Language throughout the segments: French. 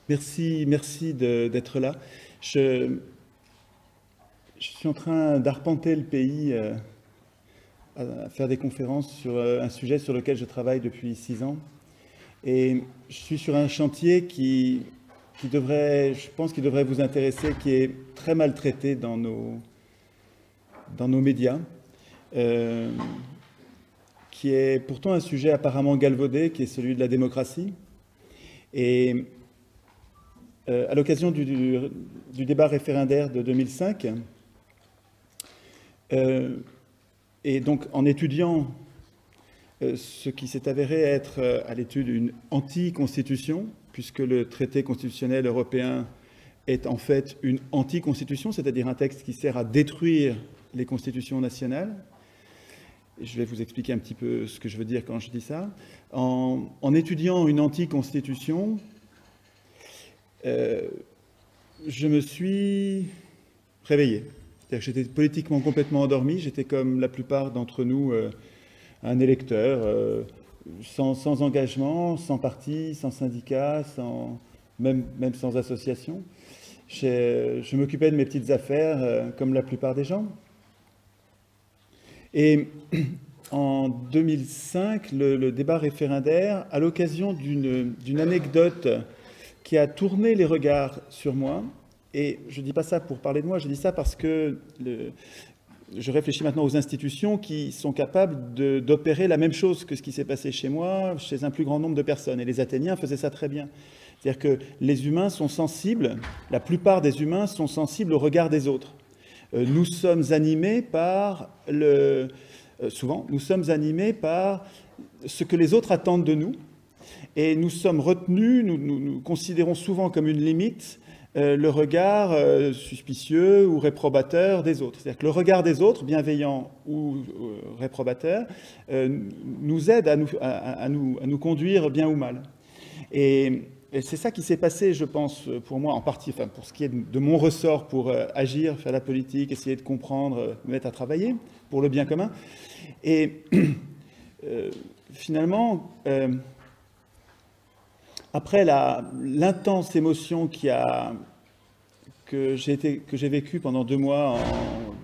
Merci d'être là. Je suis en train d'arpenter le pays, à faire des conférences sur un sujet sur lequel je travaille depuis 6 ans. Et je suis sur un chantier qui devrait, je pense qu'il devrait vous intéresser, qui est très maltraité dans nos médias, qui est pourtant un sujet apparemment galvaudé, qui est celui de la démocratie. Et à l'occasion du débat référendaire de 2005, et donc en étudiant ce qui s'est avéré être à l'étude une anti-constitution, puisque le traité constitutionnel européen est en fait une anti-constitution, c'est-à-dire un texte qui sert à détruire les constitutions nationales. Et je vais vous expliquer un petit peu ce que je veux dire quand je dis ça. En étudiant une anti-constitution, je me suis réveillé. C'est-à-dire que j'étais politiquement complètement endormi, j'étais comme la plupart d'entre nous, un électeur, sans engagement, sans parti, sans syndicat, même sans association. Je m'occupais de mes petites affaires, comme la plupart des gens. Et en 2005, le débat référendaire, à l'occasion d'une anecdote qui a tourné les regards sur moi, et je ne dis pas ça pour parler de moi, je dis ça parce que je réfléchis maintenant aux institutions qui sont capables d'opérer la même chose que ce qui s'est passé chez moi, chez un plus grand nombre de personnes. Et les Athéniens faisaient ça très bien. C'est-à-dire que les humains sont sensibles, la plupart des humains sont sensibles au regard des autres. Nous sommes animés par souvent, nous sommes animés par ce que les autres attendent de nous, et nous sommes retenus, nous considérons souvent comme une limite le regard suspicieux ou réprobateur des autres. C'est-à-dire que le regard des autres, bienveillant ou réprobateur, nous aide à nous conduire bien ou mal. Et c'est ça qui s'est passé, je pense, pour moi, en partie, enfin, pour ce qui est de mon ressort, pour agir, faire la politique, essayer de comprendre, me mettre à travailler pour le bien commun. Et finalement, après l'intense émotion que j'ai vécue pendant 2 mois,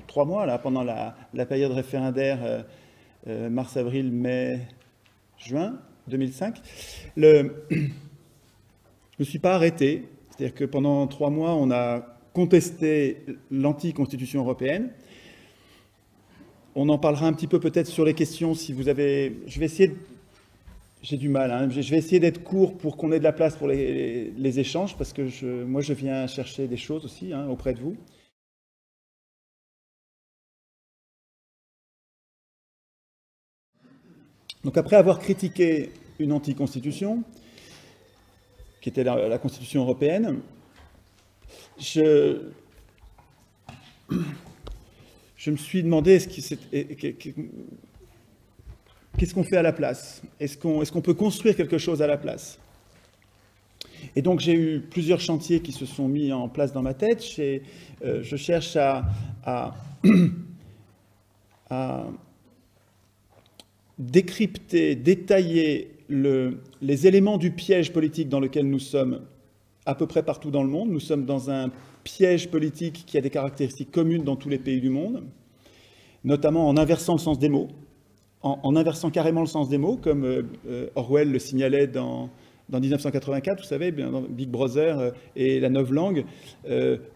3 mois, là, pendant la période référendaire, mars, avril, mai, juin 2005, je ne me suis pas arrêté. C'est-à-dire que pendant 3 mois, on a contesté l'anti-constitution européenne. On en parlera un petit peu peut-être sur les questions si vous avez... Je vais essayer... J'ai du mal, hein. Je vais essayer d'être court pour qu'on ait de la place pour les échanges, parce que moi, je viens chercher des choses aussi, hein, auprès de vous. Donc après avoir critiqué une anti-constitution, qui était la Constitution européenne, je me suis demandé qu'est-ce qu'on fait à la place? Est-ce qu'on peut construire quelque chose à la place? Et donc j'ai eu plusieurs chantiers qui se sont mis en place dans ma tête. Je cherche à décrypter, détailler les éléments du piège politique dans lequel nous sommes à peu près partout dans le monde. Nous sommes dans un piège politique qui a des caractéristiques communes dans tous les pays du monde, notamment en inversant le sens des mots, en inversant carrément le sens des mots, comme Orwell le signalait dans 1984, vous savez, dans Big Brother et la novlangue,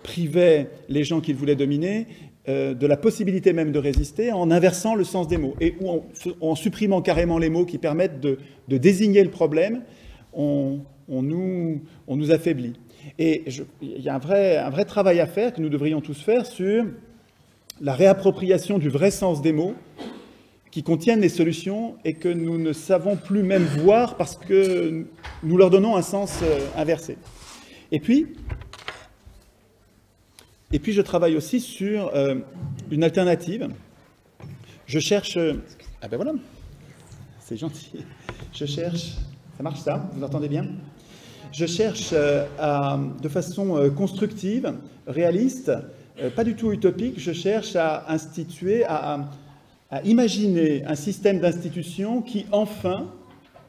privait les gens qu'il voulait dominer de la possibilité même de résister en inversant le sens des mots, et en supprimant carrément les mots qui permettent de désigner le problème, on nous affaiblit. Et il y a un vrai travail à faire, que nous devrions tous faire, sur la réappropriation du vrai sens des mots qui contiennent les solutions et que nous ne savons plus même voir parce que nous leur donnons un sens inversé. Et puis je travaille aussi sur une alternative. Je cherche... Ah ben voilà, c'est gentil. Je cherche... Ça marche ça? Vous entendez bien? Je cherche de façon constructive, réaliste, pas du tout utopique, je cherche à instituer, à imaginer un système d'institutions qui, enfin,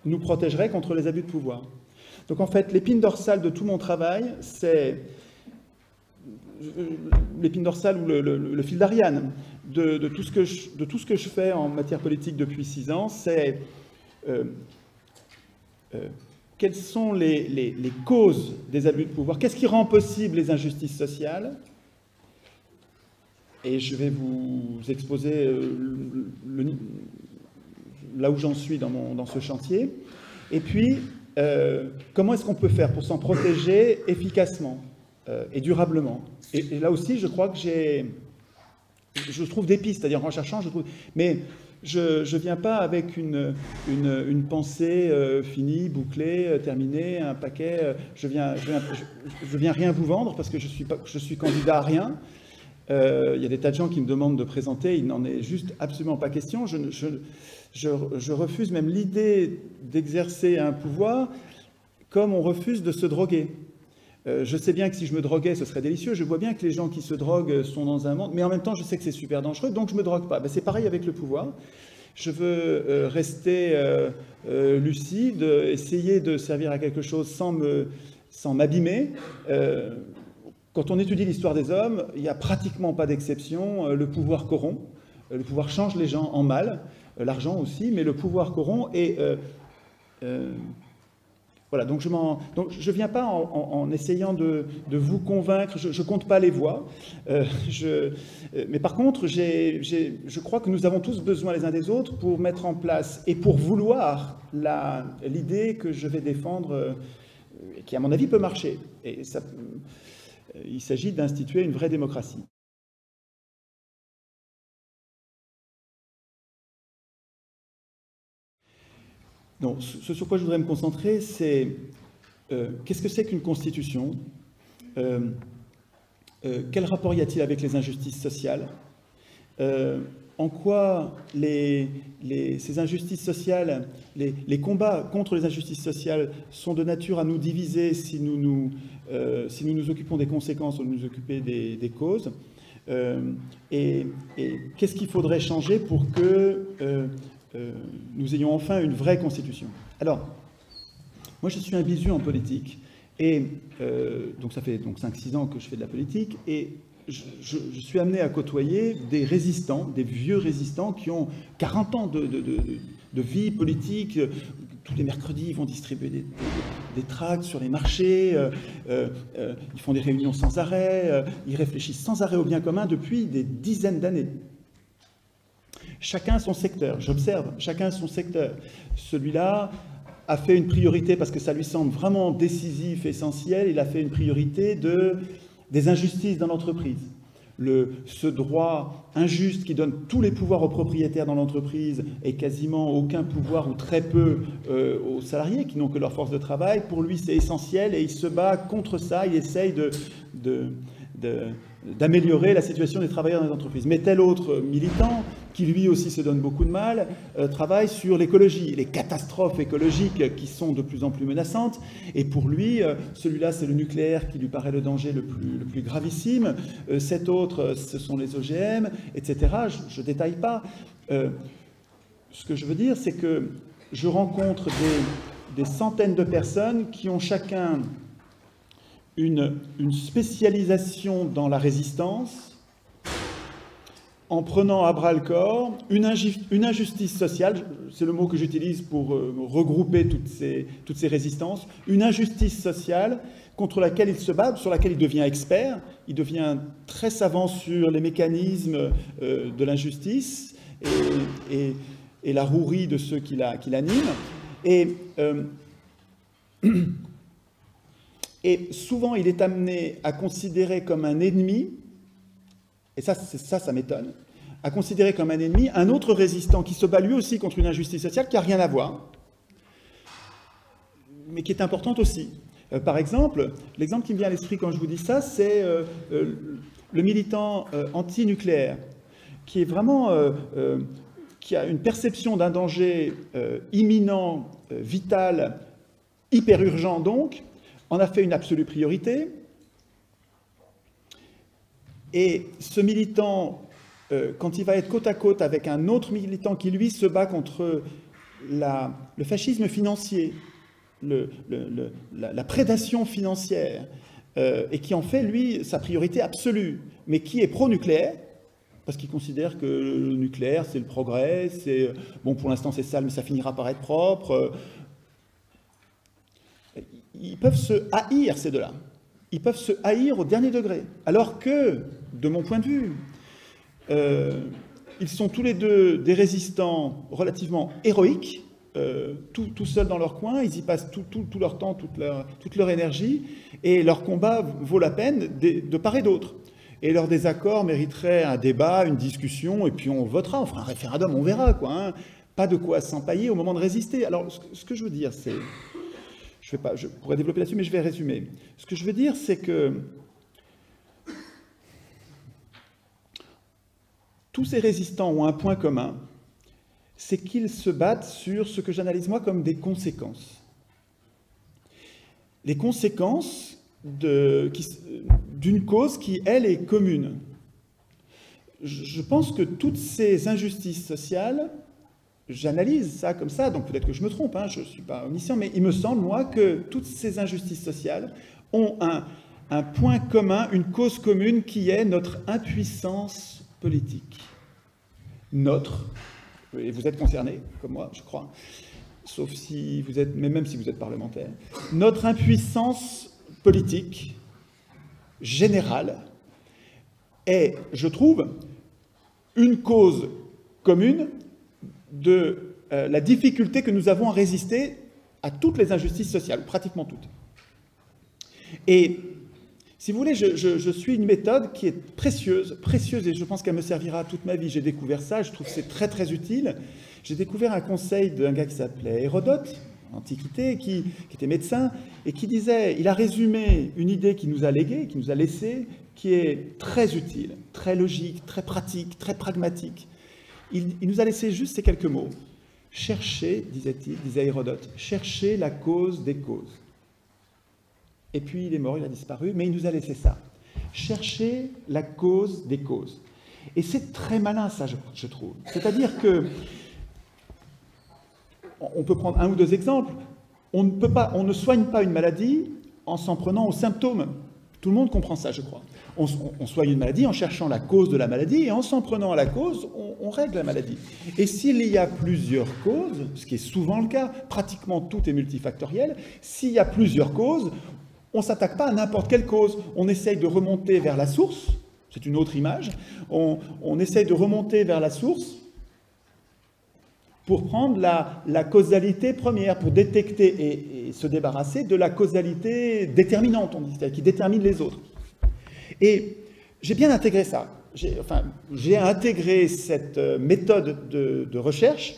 nous protégerait contre les abus de pouvoir. Donc en fait, l'épine dorsale de tout mon travail, c'est l'épine dorsale ou le fil d'Ariane de tout ce que je fais en matière politique depuis 6 ans, c'est quelles sont les causes des abus de pouvoir, qu'est-ce qui rend possible les injustices sociales. Et je vais vous exposer là où j'en suis dans ce chantier. Et puis, comment est-ce qu'on peut faire pour s'en protéger efficacement et durablement. Et là aussi, je crois que je trouve des pistes, c'est-à-dire en cherchant, je trouve... Mais je ne viens pas avec une pensée finie, bouclée, terminée, un paquet. Je viens rien vous vendre parce que je suis candidat à rien. Il y a des tas de gens qui me demandent de présenter, il n'en est juste absolument pas question. Je refuse même l'idée d'exercer un pouvoir comme on refuse de se droguer. Je sais bien que si je me droguais, ce serait délicieux. Je vois bien que les gens qui se droguent sont dans un monde, mais en même temps, je sais que c'est super dangereux, donc je ne me drogue pas. Ben, c'est pareil avec le pouvoir. Je veux rester lucide, essayer de servir à quelque chose sans m'abîmer. Quand on étudie l'histoire des hommes, il n'y a pratiquement pas d'exception. Le pouvoir corrompt, le pouvoir change les gens en mal, l'argent aussi, mais le pouvoir corrompt et... voilà, donc je ne viens pas en essayant de vous convaincre, je ne compte pas les voix, mais par contre, je crois que nous avons tous besoin les uns des autres pour mettre en place et pour vouloir l'idée que je vais défendre, qui à mon avis peut marcher. Et ça, il s'agit d'instituer une vraie démocratie. Donc, ce sur quoi je voudrais me concentrer, c'est qu'est-ce que c'est qu'une constitution, quel rapport y a-t-il avec les injustices sociales, en quoi ces injustices sociales, les combats contre les injustices sociales sont de nature à nous diviser si nous nous occupons des conséquences ou nous occuper des causes, et qu'est-ce qu'il faudrait changer pour que nous ayons enfin une vraie constitution. Alors, moi je suis un bisu en politique, et donc ça fait 5-6 ans que je fais de la politique, et je suis amené à côtoyer des résistants, des vieux résistants qui ont 40 ans de vie politique. Tous les mercredis, ils vont distribuer des tracts sur les marchés, ils font des réunions sans arrêt, ils réfléchissent sans arrêt au bien commun depuis des dizaines d'années. Chacun son secteur, j'observe, chacun son secteur. Celui-là a fait une priorité, parce que ça lui semble vraiment décisif, essentiel, il a fait une priorité des injustices dans l'entreprise. Ce droit injuste qui donne tous les pouvoirs aux propriétaires dans l'entreprise et quasiment aucun pouvoir ou très peu aux salariés qui n'ont que leur force de travail, pour lui c'est essentiel et il se bat contre ça, il essaye d'améliorer la situation des travailleurs dans les entreprises. Mais tel autre militant, qui lui aussi se donne beaucoup de mal, travaille sur l'écologie, les catastrophes écologiques qui sont de plus en plus menaçantes. Et pour lui, celui-là, c'est le nucléaire qui lui paraît le danger le plus gravissime. Cet autre, ce sont les OGM, etc. Je ne détaille pas. Ce que je veux dire, c'est que je rencontre des centaines de personnes qui ont chacun une spécialisation dans la résistance, en prenant à bras-le-corps une injustice sociale, c'est le mot que j'utilise pour regrouper toutes ces résistances, une injustice sociale contre laquelle il se bat, sur laquelle il devient expert, il devient très savant sur les mécanismes de l'injustice et la rouerie de ceux qui l'animent. Et souvent, il est amené à considérer comme un ennemi, et ça m'étonne, à considérer comme un ennemi un autre résistant qui se bat lui aussi contre une injustice sociale qui n'a rien à voir, mais qui est importante aussi. Par exemple, l'exemple qui me vient à l'esprit quand je vous dis ça, c'est le militant anti-nucléaire, qui est vraiment... qui a une perception d'un danger imminent, vital, hyper urgent donc, en a fait une absolue priorité. Et ce militant, quand il va être côte à côte avec un autre militant qui, lui, se bat contre le fascisme financier, la prédation financière, et qui en fait, lui, sa priorité absolue, mais qui est pro-nucléaire, parce qu'il considère que le nucléaire, c'est le progrès, c'est bon, pour l'instant c'est sale, mais ça finira par être propre. Ils peuvent se haïr, ces deux-là. Ils peuvent se haïr au dernier degré. Alors que, de mon point de vue, ils sont tous les deux des résistants relativement héroïques, tout seuls dans leur coin, ils y passent tout leur temps, toute leur énergie, et leur combat vaut la peine de part et d'autre. Et leur désaccord mériterait un débat, une discussion, et puis on votera, on fera un référendum, on verra, quoi. Hein. Pas de quoi s'empailler au moment de résister. Alors, ce que je veux dire, c'est... Je pourrais développer là-dessus, mais je vais résumer. Ce que je veux dire, c'est que tous ces résistants ont un point commun, c'est qu'ils se battent sur ce que j'analyse moi comme des conséquences. Les conséquences d'une cause qui, elle, est commune. Je pense que toutes ces injustices sociales, j'analyse ça comme ça, donc peut-être que je me trompe, hein, je ne suis pas omniscient, mais il me semble, moi, que toutes ces injustices sociales ont un point commun, une cause commune qui est notre impuissance politique. Et vous êtes concernés, comme moi, je crois, sauf si vous êtes, mais même si vous êtes parlementaire, notre impuissance politique générale est, je trouve, une cause commune de la difficulté que nous avons à résister à toutes les injustices sociales, pratiquement toutes. Et si vous voulez, je suis une méthode qui est précieuse, et je pense qu'elle me servira toute ma vie. J'ai découvert ça, je trouve que c'est très très utile. J'ai découvert un conseil d'un gars qui s'appelait Hérodote, en Antiquité, qui était médecin, et qui disait, il a résumé une idée qu'il nous a léguée, qu'il nous a laissée, qui est très utile, très logique, très pratique, très pragmatique. Il nous a laissé juste ces quelques mots. Chercher, disait-il, disait Hérodote, chercher la cause des causes. Et puis il est mort, il a disparu, mais il nous a laissé ça. Chercher la cause des causes. Et c'est très malin, ça, je trouve. C'est-à-dire que, on peut prendre un ou deux exemples, on ne soigne pas une maladie en s'en prenant aux symptômes. Tout le monde comprend ça, je crois. On soigne une maladie en cherchant la cause de la maladie, et en s'en prenant à la cause, on règle la maladie. Et s'il y a plusieurs causes, ce qui est souvent le cas, pratiquement tout est multifactoriel, s'il y a plusieurs causes, on ne s'attaque pas à n'importe quelle cause. On essaye de remonter vers la source, c'est une autre image, on essaye de remonter vers la source pour prendre la causalité première, pour détecter et se débarrasser de la causalité déterminante, on dit, qui détermine les autres. Et j'ai bien intégré ça. J'ai intégré cette méthode de recherche,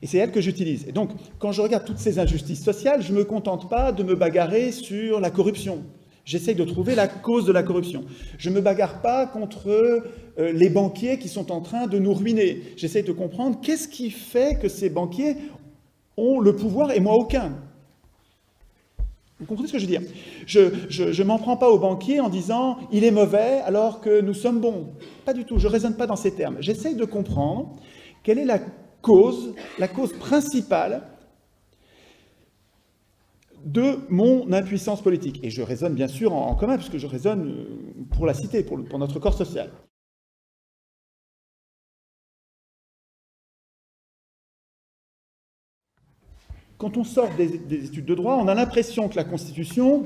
et c'est elle que j'utilise. Et donc, quand je regarde toutes ces injustices sociales, je ne me contente pas de me bagarrer sur la corruption. J'essaye de trouver la cause de la corruption. Je ne me bagarre pas contre les banquiers qui sont en train de nous ruiner. J'essaye de comprendre qu'est-ce qui fait que ces banquiers ont le pouvoir et moi aucun. Vous comprenez ce que je veux dire? Je ne m'en prends pas aux banquiers en disant « il est mauvais alors que nous sommes bons ». Pas du tout, je ne raisonne pas dans ces termes. J'essaye de comprendre quelle est la cause principale de mon impuissance politique. Et je raisonne bien sûr en commun, puisque je raisonne pour la cité, pour notre corps social. Quand on sort des études de droit, on a l'impression que la Constitution,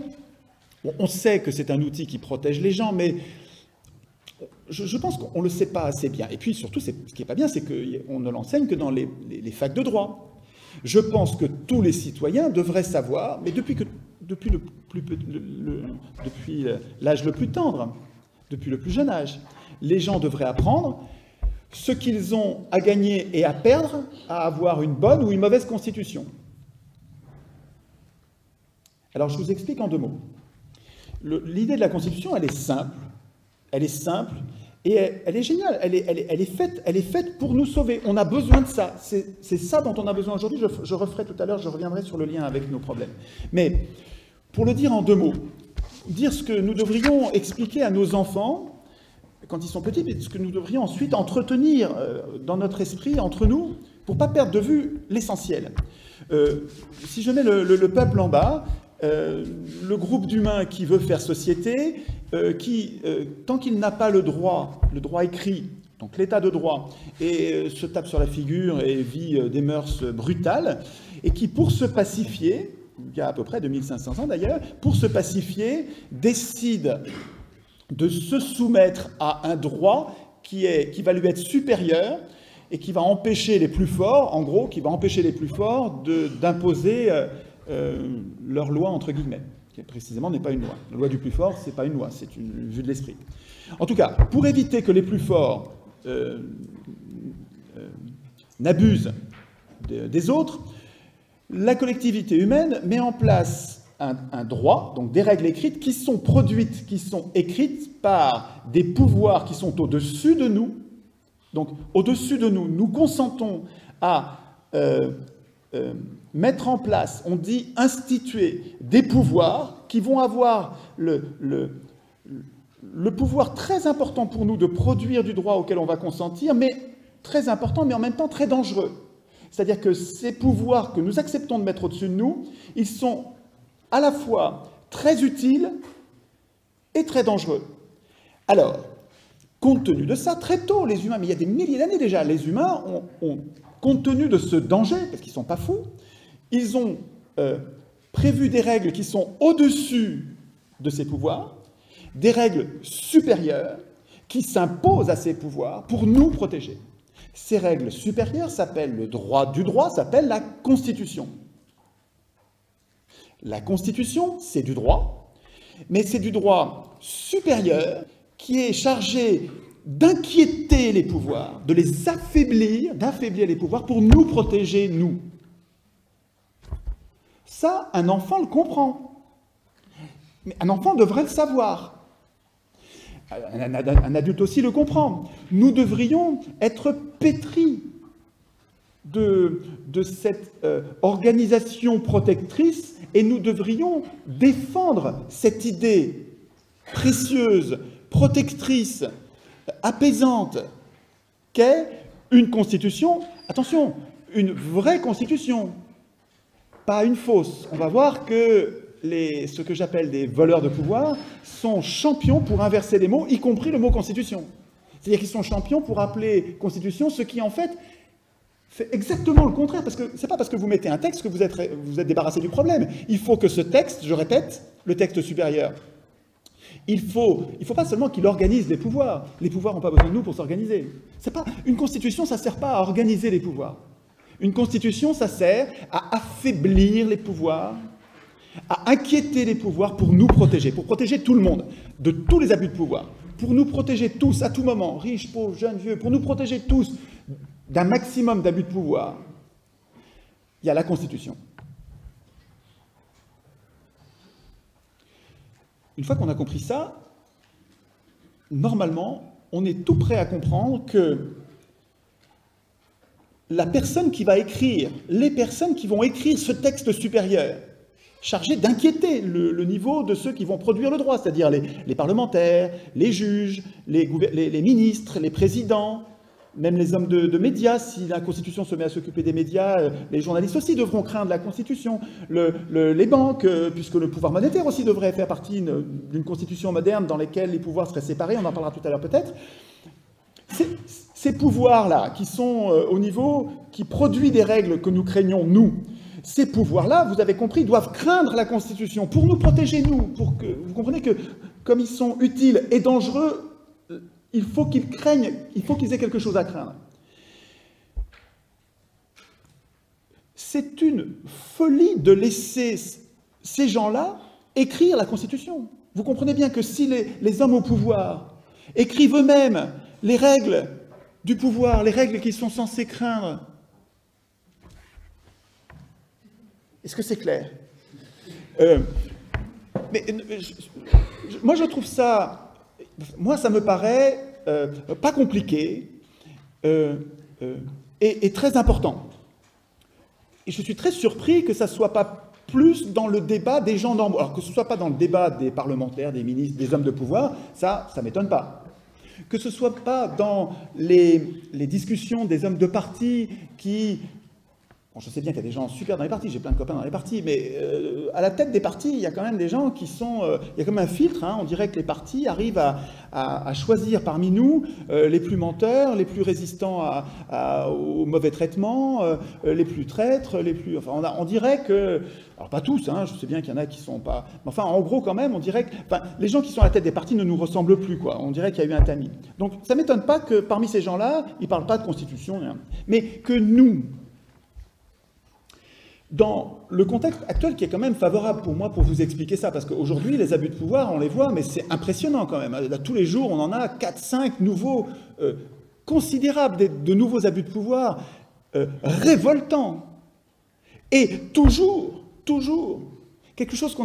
on sait que c'est un outil qui protège les gens, mais je pense qu'on ne le sait pas assez bien. Et puis surtout, ce qui n'est pas bien, c'est qu'on ne l'enseigne que dans les facs de droit. Je pense que tous les citoyens devraient savoir, mais depuis l'âge le plus tendre, depuis le plus jeune âge, les gens devraient apprendre ce qu'ils ont à gagner et à perdre à avoir une bonne ou une mauvaise constitution. Alors je vous explique en deux mots. L'idée de la Constitution, elle est simple. Elle est simple et elle est géniale. Elle est faite pour nous sauver. On a besoin de ça. C'est ça dont on a besoin aujourd'hui. Je referai tout à l'heure, je reviendrai sur le lien avec nos problèmes. Mais pour le dire en deux mots, dire ce que nous devrions expliquer à nos enfants quand ils sont petits, mais ce que nous devrions ensuite entretenir dans notre esprit, entre nous, pour ne pas perdre de vue l'essentiel. Si je mets le peuple en bas, le groupe d'humains qui veut faire société, tant qu'il n'a pas le droit écrit, donc l'état de droit, et se tape sur la figure et vit des mœurs brutales, et qui, pour se pacifier, il y a à peu près 2500 ans d'ailleurs, pour se pacifier, décide de se soumettre à un droit qui va lui être supérieur et qui va empêcher les plus forts, en gros, qui va empêcher les plus forts d'imposer leur loi, entre guillemets, qui précisément n'est pas une loi. La loi du plus fort, ce n'est pas une loi, c'est une vue de l'esprit. En tout cas, pour éviter que les plus forts n'abusent des autres, la collectivité humaine met en place un droit, donc des règles écrites qui sont produites, qui sont écrites par des pouvoirs qui sont au-dessus de nous. Donc, au-dessus de nous, nous consentons à mettre en place, on dit instituer des pouvoirs qui vont avoir le pouvoir très important pour nous de produire du droit auquel on va consentir, mais très important, mais en même temps très dangereux. C'est-à-dire que ces pouvoirs que nous acceptons de mettre au-dessus de nous, ils sont à la fois très utiles et très dangereux. Alors, compte tenu de ça, très tôt, les humains, mais il y a des milliers d'années déjà, les humains ont compte tenu de ce danger, parce qu'ils ne sont pas fous, ils ont prévu des règles qui sont au-dessus de ces pouvoirs, des règles supérieures qui s'imposent à ces pouvoirs pour nous protéger. Ces règles supérieures s'appellent le droit du droit, s'appellent la Constitution. La Constitution, c'est du droit, mais c'est du droit supérieur qui est chargé d'inquiéter les pouvoirs, de les affaiblir, d'affaiblir les pouvoirs pour nous protéger, nous. Ça, un enfant le comprend. Mais un enfant devrait le savoir. Un adulte aussi le comprend. Nous devrions être pétris de cette organisation protectrice et nous devrions défendre cette idée précieuse, protectrice, apaisante, qu'est une constitution, attention, une vraie constitution, pas une fausse. On va voir que ce que j'appelle des voleurs de pouvoir sont champions pour inverser les mots, y compris le mot constitution. C'est-à-dire qu'ils sont champions pour appeler constitution ce qui en fait exactement le contraire, parce que c'est pas parce que vous mettez un texte que vous êtes débarrassé du problème. Il faut que ce texte, je répète, le texte supérieur, il faut pas seulement qu'il organise les pouvoirs. Les pouvoirs n'ont pas besoin de nous pour s'organiser. Une constitution, ça ne sert pas à organiser les pouvoirs. Une constitution, ça sert à affaiblir les pouvoirs, à inquiéter les pouvoirs pour nous protéger, pour protéger tout le monde de tous les abus de pouvoir, pour nous protéger tous, à tout moment, riches, pauvres, jeunes, vieux, pour nous protéger tous d'un maximum d'abus de pouvoir. Il y a la Constitution. Une fois qu'on a compris ça, normalement, on est tout prêt à comprendre que la personne qui va écrire, les personnes qui vont écrire ce texte supérieur, chargé d'inquiéter le niveau de ceux qui vont produire le droit, c'est-à-dire les parlementaires, les juges, les ministres, les présidents, même les hommes de médias, si la Constitution se met à s'occuper des médias, les journalistes aussi devront craindre la Constitution, les banques, puisque le pouvoir monétaire aussi devrait faire partie d'une Constitution moderne dans laquelle les pouvoirs seraient séparés, on en parlera tout à l'heure peut-être. Ces pouvoirs-là, qui sont au niveau, qui produit des règles que nous craignons, nous, ces pouvoirs-là, vous avez compris, doivent craindre la Constitution pour nous protéger, nous, pour que vous comprenez que, comme ils sont utiles et dangereux, il faut qu'ils craignent, il faut qu'ils aient quelque chose à craindre. C'est une folie de laisser ces gens-là écrire la Constitution. Vous comprenez bien que si les hommes au pouvoir écrivent eux-mêmes les règles du pouvoir, les règles qu'ils sont censés craindre, est-ce que c'est clair? Moi, je trouve ça... Moi, ça me paraît pas compliqué et très important. Et je suis très surpris que ça ne soit pas plus dans le débat des gens d'en bas. Alors que ce ne soit pas dans le débat des parlementaires, des ministres, des hommes de pouvoir, ça ne m'étonne pas. Que ce ne soit pas dans les discussions des hommes de parti qui... Bon, je sais bien qu'il y a des gens super dans les partis, j'ai plein de copains dans les partis, mais à la tête des partis, il y a quand même des gens qui sont... il y a comme un filtre, hein, on dirait que les partis arrivent à choisir parmi nous les plus menteurs, les plus résistants au mauvais traitement, les plus traîtres, les plus... Enfin, on dirait que... Alors pas tous, hein, je sais bien qu'il y en a qui sont pas... Mais enfin, en gros, quand même, on dirait que... Enfin, les gens qui sont à la tête des partis ne nous ressemblent plus, quoi. On dirait qu'il y a eu un tamis. Donc, ça ne m'étonne pas que parmi ces gens-là, ils ne parlent pas de constitution, rien. Mais que nous... Dans le contexte actuel qui est quand même favorable pour moi pour vous expliquer ça, parce qu'aujourd'hui, les abus de pouvoir, on les voit, mais c'est impressionnant quand même. Là, tous les jours, on en a 4, 5 nouveaux, considérables, de nouveaux abus de pouvoir, révoltants. Et toujours, quelque chose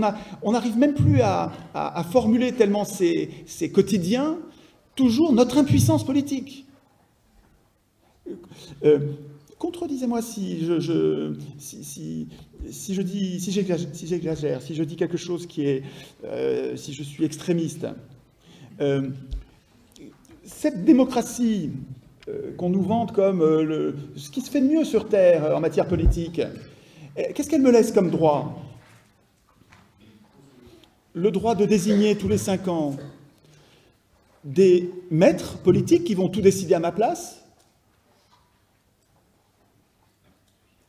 on n'arrive même plus à formuler tellement c'est quotidien, toujours notre impuissance politique. Contredisez-moi si j'exagère, si je dis quelque chose qui est... si je suis extrémiste. Cette démocratie qu'on nous vante comme ce qui se fait de mieux sur Terre en matière politique, qu'est-ce qu'elle me laisse comme droit? Le droit de désigner tous les 5 ans des maîtres politiques qui vont tout décider à ma place?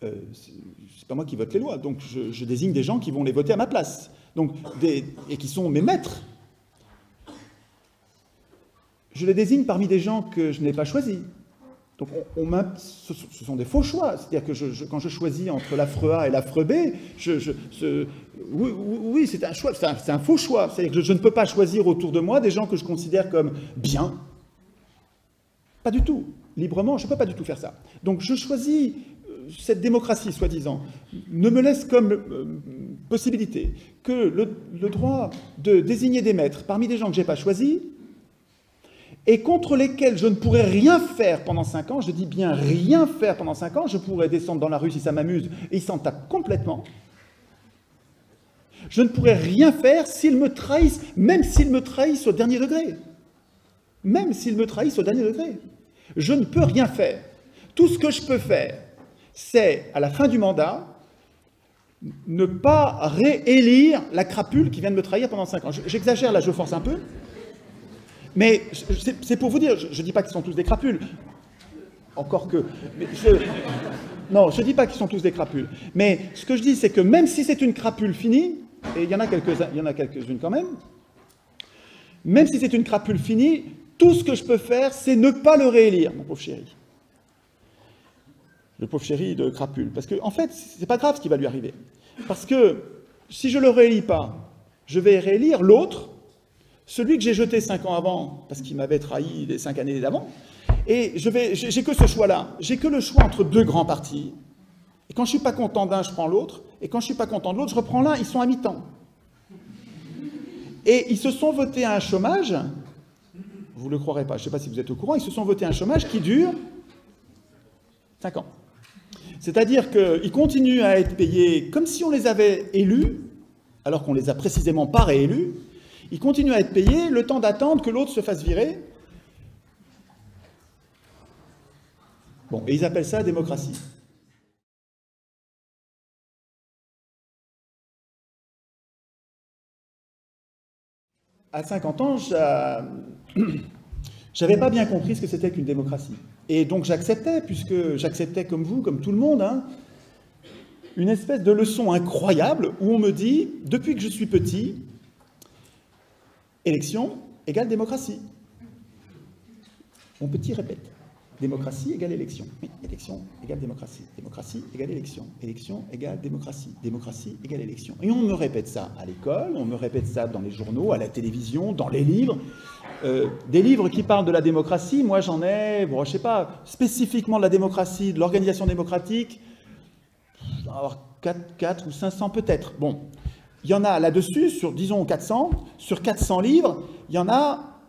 C'est pas moi qui vote les lois, donc je désigne des gens qui vont les voter à ma place, donc et qui sont mes maîtres. Je les désigne parmi des gens que je n'ai pas choisis. Donc ce sont des faux choix. C'est-à-dire que quand je choisis entre l'affreux A et l'affreux B, oui, c'est un choix, c'est un faux choix. C'est-à-dire que je ne peux pas choisir autour de moi des gens que je considère comme bien. Pas du tout. Librement, je ne peux pas du tout faire ça. Donc je choisis... Cette démocratie, soi-disant, ne me laisse comme possibilité que le droit de désigner des maîtres parmi des gens que je n'ai pas choisis et contre lesquels je ne pourrais rien faire pendant 5 ans, je dis bien rien faire pendant 5 ans, je pourrais descendre dans la rue si ça m'amuse et ils s'en tapent complètement. Je ne pourrais rien faire s'ils me trahissent, même s'ils me trahissent au dernier degré. Même s'ils me trahissent au dernier degré. Je ne peux rien faire. Tout ce que je peux faire, c'est, à la fin du mandat, ne pas réélire la crapule qui vient de me trahir pendant 5 ans. J'exagère, là, je force un peu. Mais c'est pour vous dire, je ne dis pas qu'ils sont tous des crapules. Encore que... non, je ne dis pas qu'ils sont tous des crapules. Mais ce que je dis, c'est que même si c'est une crapule finie, et il y en a quelques-unes quand même, même si c'est une crapule finie, tout ce que je peux faire, c'est ne pas le réélire, mon pauvre chéri. Le pauvre chéri de crapule. Parce que, en fait, c'est pas grave ce qui va lui arriver. Parce que, si je le réélis pas, je vais réélire l'autre, celui que j'ai jeté 5 ans avant, parce qu'il m'avait trahi les 5 années d'avant, et j'ai que ce choix-là. J'ai que le choix entre 2 grands partis. Et quand je suis pas content d'un, je prends l'autre, et quand je suis pas content de l'autre, je reprends l'un, ils sont à mi-temps. Et ils se sont votés à un chômage, vous ne le croirez pas, je ne sais pas si vous êtes au courant, ils se sont votés à un chômage qui dure 5 ans. C'est-à-dire qu'ils continuent à être payés comme si on les avait élus, alors qu'on ne les a précisément pas réélus. Ils continuent à être payés le temps d'attendre que l'autre se fasse virer. Bon, et ils appellent ça démocratie. À 50 ans, j'avais pas bien compris ce que c'était qu'une démocratie. Et donc j'acceptais, puisque j'acceptais comme vous, comme tout le monde, hein, une espèce de leçon incroyable où on me dit, depuis que je suis petit, élection égale démocratie. Mon petit répète, démocratie égale élection. Oui, élection égale démocratie. Démocratie égale élection. Élection égale démocratie. Démocratie égale élection. Et on me répète ça à l'école, on me répète ça dans les journaux, à la télévision, dans les livres. Des livres qui parlent de la démocratie, moi j'en ai, bon, je ne sais pas, spécifiquement de la démocratie, de l'organisation démocratique, je dois avoir 4 ou 500 peut-être. Bon, il y en a là-dessus, sur, disons 400, sur 400 livres, il y en a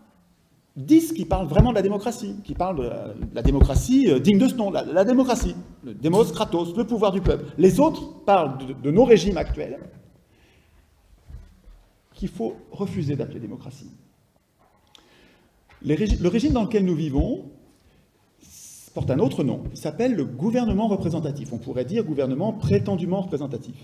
10 qui parlent vraiment de la démocratie, qui parlent de la démocratie digne de ce nom, la démocratie, le démos kratos, le pouvoir du peuple. Les autres parlent de nos régimes actuels, qu'il faut refuser d'appeler démocratie. Le régime dans lequel nous vivons porte un autre nom. Il s'appelle le gouvernement représentatif. On pourrait dire gouvernement prétendument représentatif.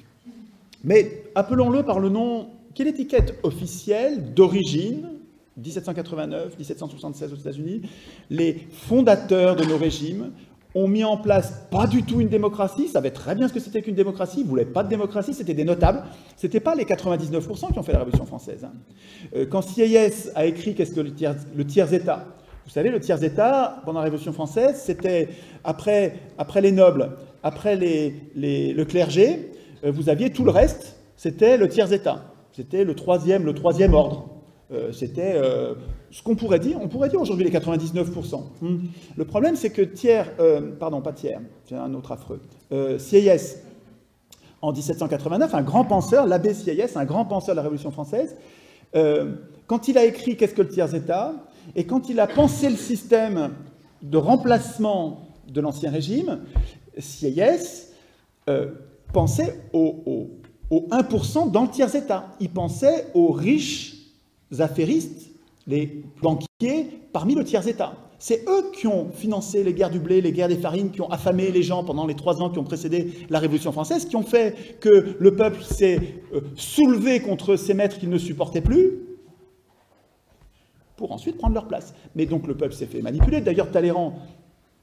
Mais appelons-le par le nom qui est l'étiquette officielle d'origine, 1789, 1776 aux États-Unis. Les fondateurs de nos régimes ont mis en place pas du tout une démocratie, savaient très bien ce que c'était qu'une démocratie, ils ne voulaient pas de démocratie, c'était des notables, ce n'était pas les 99% qui ont fait la Révolution française. Quand Sieyès a écrit « Qu'est-ce que le tiers-État » ? Vous savez, le tiers-État, pendant la Révolution française, c'était après les nobles, après le clergé, vous aviez tout le reste, c'était le tiers-État, c'était le troisième ordre. C'était ce qu'on pourrait dire, aujourd'hui les 99%. Le problème, c'est que c'est un autre affreux, Sieyès, en 1789, un grand penseur, l'abbé Sieyès, un grand penseur de la Révolution française, quand il a écrit « Qu'est-ce que le tiers-État » et quand il a pensé le système de remplacement de l'Ancien Régime, Sieyès pensait au 1% dans le tiers-État. Il pensait aux riches affairistes, les banquiers, parmi le tiers-État. C'est eux qui ont financé les guerres du blé, les guerres des farines, qui ont affamé les gens pendant les 3 ans qui ont précédé la Révolution française, qui ont fait que le peuple s'est soulevé contre ses maîtres qu'il ne supportait plus, pour ensuite prendre leur place. Mais donc le peuple s'est fait manipuler. D'ailleurs, Talleyrand,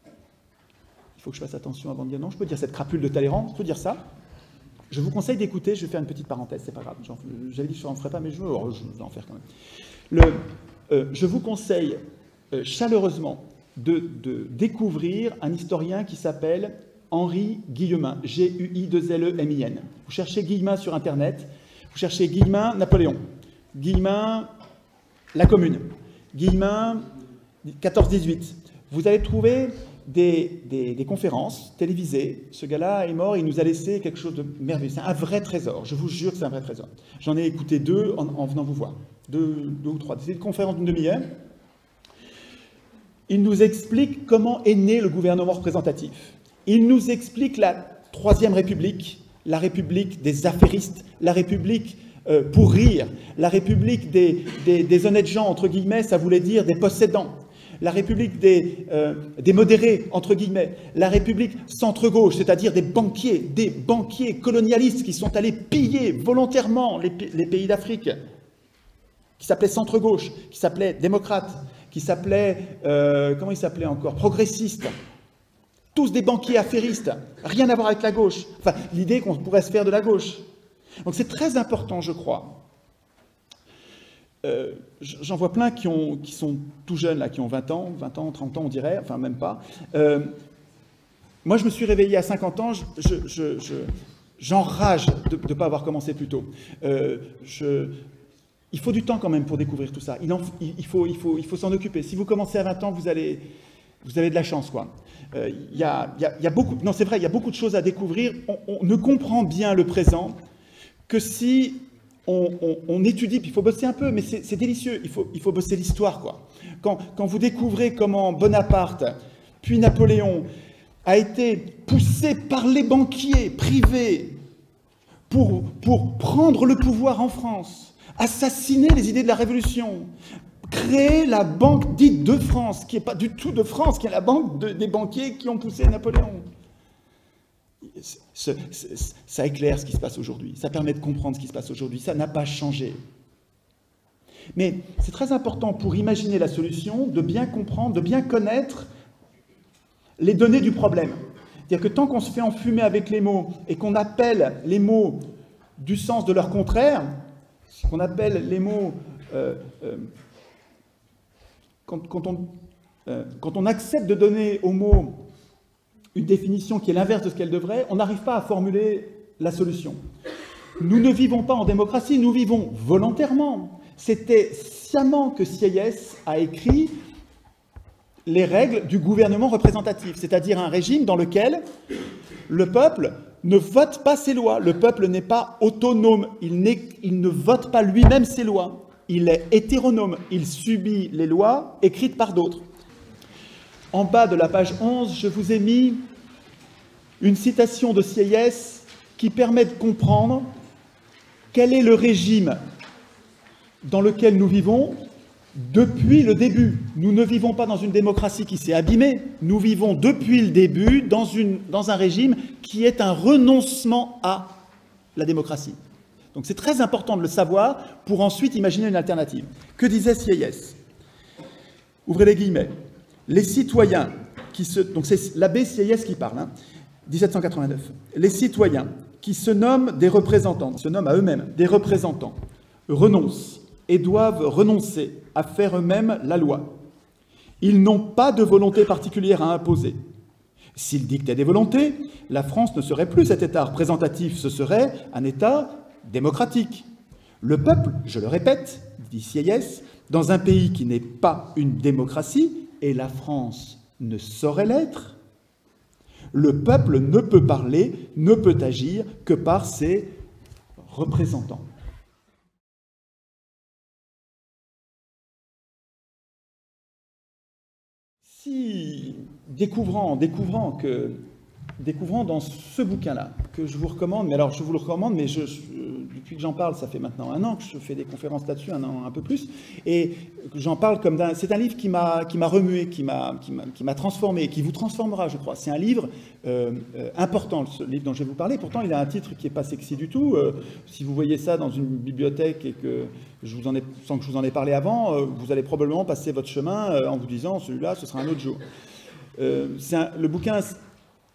il faut que je fasse attention avant de dire non, je peux dire cette crapule de Talleyrand, je peux dire ça. Je vous conseille d'écouter, je vais faire une petite parenthèse, c'est pas grave, j'avais dit que je n'en ferais pas, mais je vais en faire quand même. Je vous conseille chaleureusement de découvrir un historien qui s'appelle Henri Guillemin, G-U-I-2-L-E-M-I-N. Vous cherchez Guillemin sur Internet, vous cherchez Guillemin Napoléon, Guillemin la Commune, Guillemin 14-18. Vous allez trouver des conférences télévisées. Ce gars-là est mort, il nous a laissé quelque chose de merveilleux. C'est un vrai trésor, je vous jure que c'est un vrai trésor. J'en ai écouté 2 en venant vous voir, 2 ou 3. C'est une conférence d'une demi-heure. Il nous explique comment est né le gouvernement représentatif. Il nous explique la Troisième République, la République des affairistes, la République pour rire, la République des honnêtes gens, entre guillemets, ça voulait dire des possédants. La République des modérés, entre guillemets, la République centre-gauche, c'est-à-dire des banquiers colonialistes qui sont allés piller volontairement les pays d'Afrique, qui s'appelaient centre-gauche, qui s'appelaient démocrates, qui s'appelaient, comment ils s'appelaient encore, progressistes, tous des banquiers affairistes, rien à voir avec la gauche, enfin l'idée qu'on pourrait se faire de la gauche. Donc c'est très important, je crois. J'en vois plein qui sont tout jeunes, là, qui ont 20 ans, 30 ans, on dirait, enfin même pas. Moi, je me suis réveillé à 50 ans, j'enrage de ne pas avoir commencé plus tôt. Il faut du temps quand même pour découvrir tout ça. Il faut s'en occuper. Si vous commencez à 20 ans, vous avez de la chance, quoi. Il y a beaucoup, non, c'est vrai, il y a beaucoup de choses à découvrir. On ne comprend bien le présent que si on étudie, puis il faut bosser un peu, mais c'est délicieux, il faut bosser l'histoire, quoi. Quand vous découvrez comment Bonaparte, puis Napoléon, a été poussé par les banquiers privés pour prendre le pouvoir en France, assassiner les idées de la Révolution, créer la banque dite de France, qui n'est pas du tout de France, qui est la banque des banquiers qui ont poussé Napoléon. Ça éclaire ce qui se passe aujourd'hui, ça permet de comprendre ce qui se passe aujourd'hui, ça n'a pas changé. Mais c'est très important pour imaginer la solution de bien comprendre, de bien connaître les données du problème. C'est-à-dire que tant qu'on se fait enfumer avec les mots et qu'on appelle les mots du sens de leur contraire, qu'on appelle les mots... quand on accepte de donner aux mots une définition qui est l'inverse de ce qu'elle devrait, on n'arrive pas à formuler la solution. Nous ne vivons pas en démocratie, nous vivons volontairement. C'était sciemment que Sieyès a écrit les règles du gouvernement représentatif, c'est-à-dire un régime dans lequel le peuple ne vote pas ses lois. Le peuple n'est pas autonome, il ne vote pas lui-même ses lois. Il est hétéronome, il subit les lois écrites par d'autres. En bas de la page 11, je vous ai mis une citation de Sieyès qui permet de comprendre quel est le régime dans lequel nous vivons depuis le début. Nous ne vivons pas dans une démocratie qui s'est abîmée, nous vivons depuis le début dans un régime qui est un renoncement à la démocratie. Donc c'est très important de le savoir pour ensuite imaginer une alternative. Que disait Sieyès? Ouvrez les guillemets. Les citoyens qui se... Donc c'est l'abbé Sieyès qui parle, 1789. Les citoyens qui se nomment des représentants, se nomment à eux-mêmes des représentants, renoncent et doivent renoncer à faire eux-mêmes la loi. Ils n'ont pas de volonté particulière à imposer. S'ils dictaient des volontés, la France ne serait plus cet État représentatif, ce serait un État démocratique. Le peuple, je le répète, dit Sieyès, dans un pays qui n'est pas une démocratie, et la France ne saurait l'être, le peuple ne peut parler, ne peut agir que par ses représentants. Si, découvrant dans ce bouquin-là, que je vous recommande, mais alors je vous le recommande, mais depuis que j'en parle, ça fait maintenant 1 an que je fais des conférences là-dessus, 1 an, un peu plus, et j'en parle comme d'un... C'est un livre qui m'a remué, qui m'a transformé, qui vous transformera, je crois. C'est un livre important, ce livre dont je vais vous parler. Pourtant, il a un titre qui n'est pas sexy du tout. Si vous voyez ça dans une bibliothèque et que sans que je vous en ai parlé avant, vous allez probablement passer votre chemin en vous disant, celui-là, ce sera un autre jour. Le bouquin...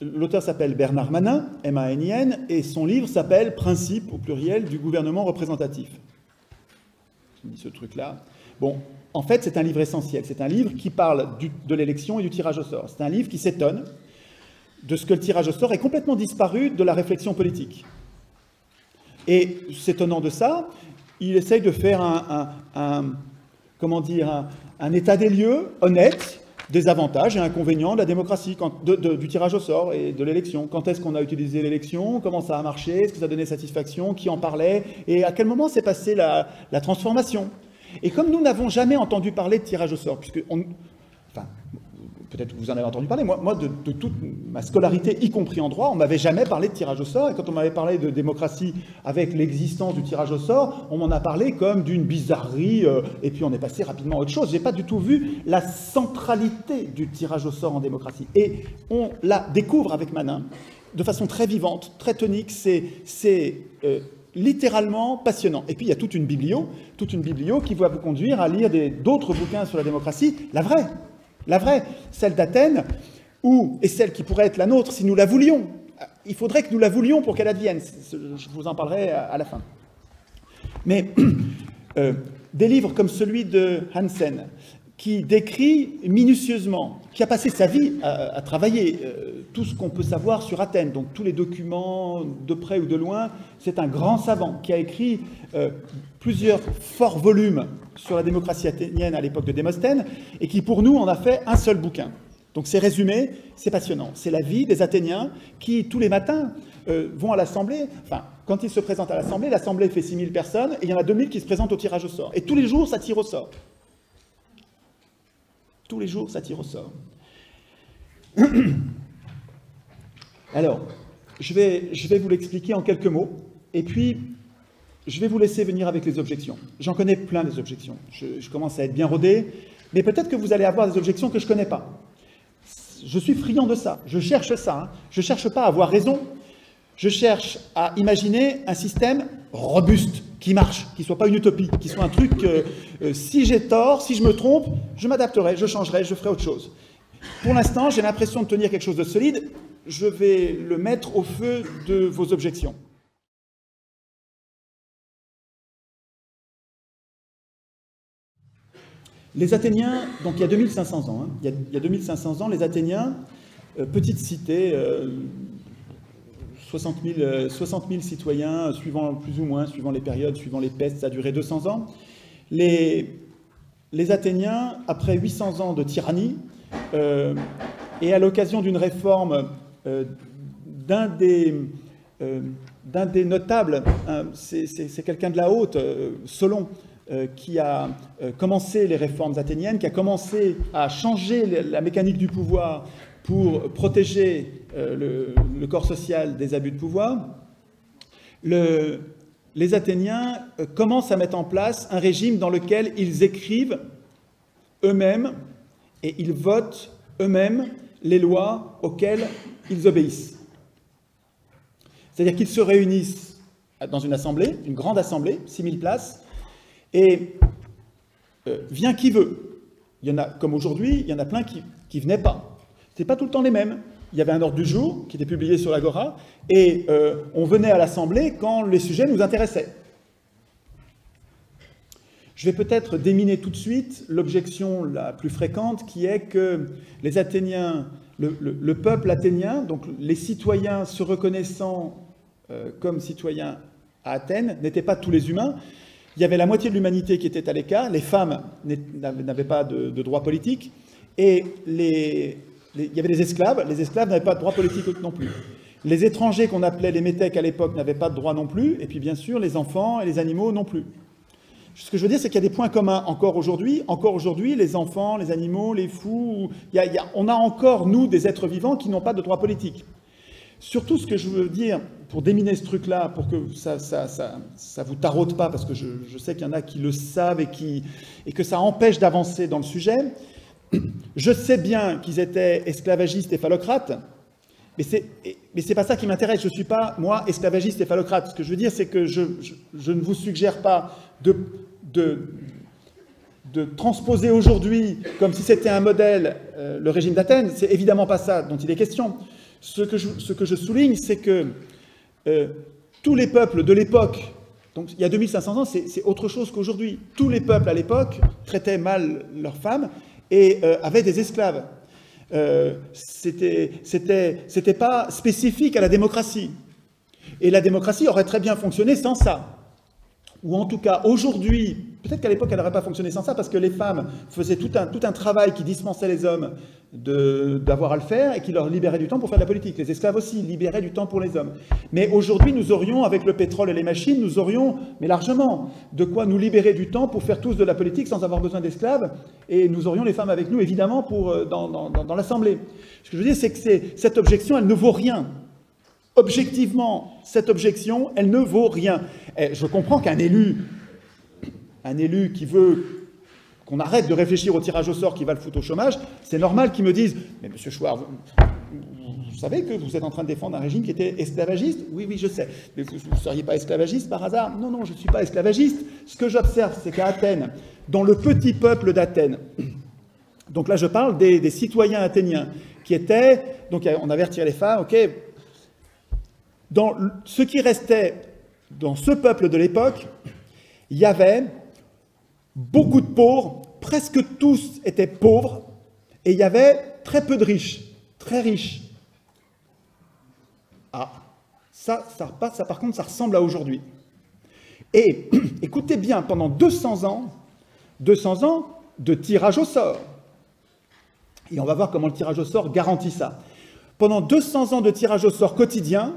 L'auteur s'appelle Bernard Manin, M-A-N-I-N, et son livre s'appelle « Principe, au pluriel, du gouvernement représentatif ». Je dis ce truc-là. Bon, en fait, c'est un livre essentiel. C'est un livre qui parle de l'élection et du tirage au sort. C'est un livre qui s'étonne de ce que le tirage au sort est complètement disparu de la réflexion politique. Et s'étonnant de ça, il essaye de faire un état des lieux honnête des avantages et inconvénients de la démocratie, du tirage au sort et de l'élection. Quand est-ce qu'on a utilisé l'élection? Comment ça a marché? Est-ce que ça a donné satisfaction? Qui en parlait? Et à quel moment s'est passée la transformation? Et comme nous n'avons jamais entendu parler de tirage au sort, peut-être que vous en avez entendu parler, moi de toute ma scolarité, y compris en droit, on ne m'avait jamais parlé de tirage au sort, et quand on m'avait parlé de démocratie avec l'existence du tirage au sort, on m'en a parlé comme d'une bizarrerie, et puis on est passé rapidement à autre chose. Je n'ai pas du tout vu la centralité du tirage au sort en démocratie. Et on la découvre avec Manin, de façon très vivante, très tonique, c'est littéralement passionnant. Et puis il y a toute une biblio qui va vous conduire à lire d'autres bouquins sur la démocratie, la vraie, celle d'Athènes, et celle qui pourrait être la nôtre si nous la voulions. Il faudrait que nous la voulions pour qu'elle advienne. Je vous en parlerai à la fin. Mais des livres comme celui de Hansen, qui décrit minutieusement, qui a passé sa vie à travailler tout ce qu'on peut savoir sur Athènes, donc tous les documents de près ou de loin. C'est un grand savant qui a écrit plusieurs forts volumes sur la démocratie athénienne à l'époque de Démosthène, et qui pour nous en a fait un seul bouquin. Donc c'est résumé, c'est passionnant. C'est la vie des Athéniens qui, tous les matins, vont à l'Assemblée. Enfin, quand ils se présentent à l'Assemblée fait 6000 personnes, et il y en a 2000 qui se présentent au tirage au sort. Et tous les jours, ça tire au sort. Tous les jours, ça tire au sort. Alors, je vais vous l'expliquer en quelques mots, et puis je vais vous laisser venir avec les objections. J'en connais plein des objections. Je commence à être bien rodé, mais peut-être que vous allez avoir des objections que je ne connais pas. Je suis friand de ça, je cherche ça. Je ne cherche pas à avoir raison, je cherche à imaginer un système robuste, qui marche, qui ne soit pas une utopie, qui soit un truc, si j'ai tort, si je me trompe, je m'adapterai, je changerai, je ferai autre chose. Pour l'instant, j'ai l'impression de tenir quelque chose de solide, je vais le mettre au feu de vos objections. Les Athéniens, donc il y a 2500 ans, il y a 2500 ans, les Athéniens, petite cité, 60 000 citoyens, plus ou moins, suivant les périodes, suivant les pestes, ça a duré 200 ans. Les Athéniens, après 800 ans de tyrannie, et à l'occasion d'une réforme d'un des notables, c'est quelqu'un de la haute, Solon, qui a commencé les réformes athéniennes, qui a commencé à changer la mécanique du pouvoir pour protéger le corps social des abus de pouvoir. Les Athéniens commencent à mettre en place un régime dans lequel ils écrivent eux-mêmes et ils votent eux-mêmes les lois auxquelles ils obéissent. C'est-à-dire qu'ils se réunissent dans une assemblée, une grande assemblée, 6000 places, et vient qui veut. Il y en a, comme aujourd'hui, il y en a plein qui ne venaient pas. Ce n'étaient pas tout le temps les mêmes. Il y avait un ordre du jour qui était publié sur l'Agora, et on venait à l'Assemblée quand les sujets nous intéressaient. Je vais peut-être déminer tout de suite l'objection la plus fréquente, qui est que les Athéniens, le peuple athénien, donc les citoyens se reconnaissant comme citoyens à Athènes, n'étaient pas tous les humains. Il y avait la moitié de l'humanité qui était à l'écart, les femmes n'avaient pas de droit politique, et il y avait les esclaves n'avaient pas de droit politique non plus. Les étrangers qu'on appelait les métèques à l'époque n'avaient pas de droit non plus, et puis bien sûr les enfants et les animaux non plus. Ce que je veux dire, c'est qu'il y a des points communs encore aujourd'hui, les enfants, les animaux, les fous, on a encore, nous, des êtres vivants qui n'ont pas de droit politique. Surtout, ce que je veux dire, pour déminer ce truc-là, pour que ça vous taraude pas, parce que je sais qu'il y en a qui le savent et que ça empêche d'avancer dans le sujet, je sais bien qu'ils étaient esclavagistes et phallocrates, mais c'est pas ça qui m'intéresse. Je ne suis pas, moi, esclavagiste et phallocrate. Ce que je veux dire, c'est que je ne vous suggère pas de transposer aujourd'hui, comme si c'était un modèle, le régime d'Athènes. C'est évidemment pas ça dont il est question. Ce que je souligne, c'est que tous les peuples de l'époque, donc il y a 2500 ans, c'est autre chose qu'aujourd'hui. Tous les peuples à l'époque traitaient mal leurs femmes et avaient des esclaves. C'était pas spécifique à la démocratie. Et la démocratie aurait très bien fonctionné sans ça. Ou en tout cas, aujourd'hui, peut-être qu'à l'époque, elle n'aurait pas fonctionné sans ça, parce que les femmes faisaient tout un travail qui dispensait les hommes d'avoir à le faire et qui leur libérait du temps pour faire de la politique. Les esclaves aussi libéraient du temps pour les hommes. Mais aujourd'hui, nous aurions, avec le pétrole et les machines, nous aurions, mais largement, de quoi nous libérer du temps pour faire tous de la politique sans avoir besoin d'esclaves. Et nous aurions les femmes avec nous, évidemment, dans l'Assemblée. Ce que je veux dire, c'est que cette objection, elle ne vaut rien. Objectivement, cette objection, elle ne vaut rien. Et je comprends qu'un élu qui veut qu'on arrête de réfléchir au tirage au sort qui va le foutre au chômage, c'est normal qu'il me dise « Mais monsieur Chouard, vous savez que vous êtes en train de défendre un régime qui était esclavagiste ?» « Oui, je sais. Mais vous ne seriez pas esclavagiste par hasard ?»« Non, je ne suis pas esclavagiste. Ce que j'observe, c'est qu'à Athènes, dans le petit peuple d'Athènes, donc là je parle des citoyens athéniens, qui étaient, donc on avait retiré les femmes, ok. Dans ce qui restait dans ce peuple de l'époque, il y avait beaucoup de pauvres, presque tous étaient pauvres, et il y avait très peu de riches, très riches. Ah, ça par contre, ça ressemble à aujourd'hui. Et écoutez bien, pendant 200 ans de tirage au sort, et on va voir comment le tirage au sort garantit ça. Pendant 200 ans de tirage au sort quotidien,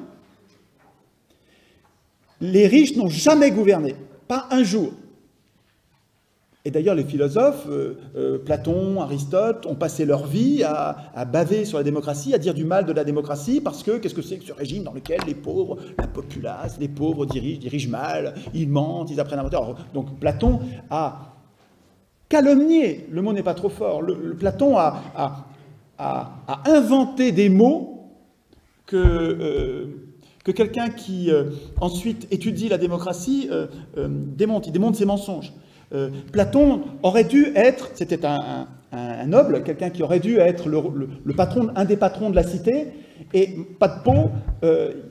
les riches n'ont jamais gouverné, pas un jour. Et d'ailleurs, les philosophes, Platon, Aristote, ont passé leur vie à baver sur la démocratie, à dire du mal de la démocratie, parce que, qu'est-ce que c'est que ce régime dans lequel les pauvres, la populace, les pauvres dirigent mal, ils mentent, ils apprennent à mentir. Donc Platon a calomnié, le mot n'est pas trop fort, Platon a inventé des mots que quelqu'un qui ensuite étudie la démocratie démonte, il démonte ses mensonges. Platon aurait dû être, c'était un noble, quelqu'un qui aurait dû être le patron, un des patrons de la cité, et pas de peau,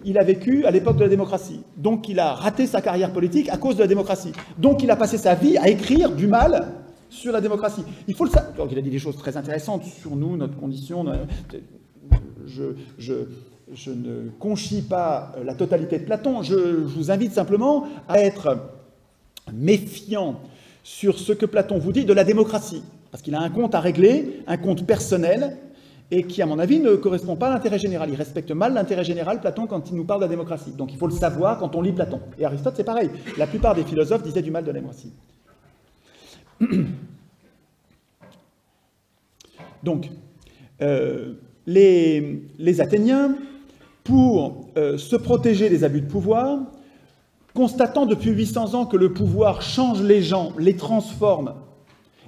il a vécu à l'époque de la démocratie. Donc il a raté sa carrière politique à cause de la démocratie. Donc il a passé sa vie à écrire du mal sur la démocratie. Il faut le savoir. Donc il a dit des choses très intéressantes sur nous, notre condition. Je ne conchis pas la totalité de Platon, je vous invite simplement à être méfiant sur ce que Platon vous dit de la démocratie, parce qu'il a un compte à régler, un compte personnel, et qui, à mon avis, ne correspond pas à l'intérêt général. Il respecte mal l'intérêt général, Platon, quand il nous parle de la démocratie. Donc il faut le savoir quand on lit Platon. Et Aristote, c'est pareil. La plupart des philosophes disaient du mal de la démocratie. Donc, les Athéniens, pour se protéger des abus de pouvoir, constatant depuis 800 ans que le pouvoir change les gens, les transforme,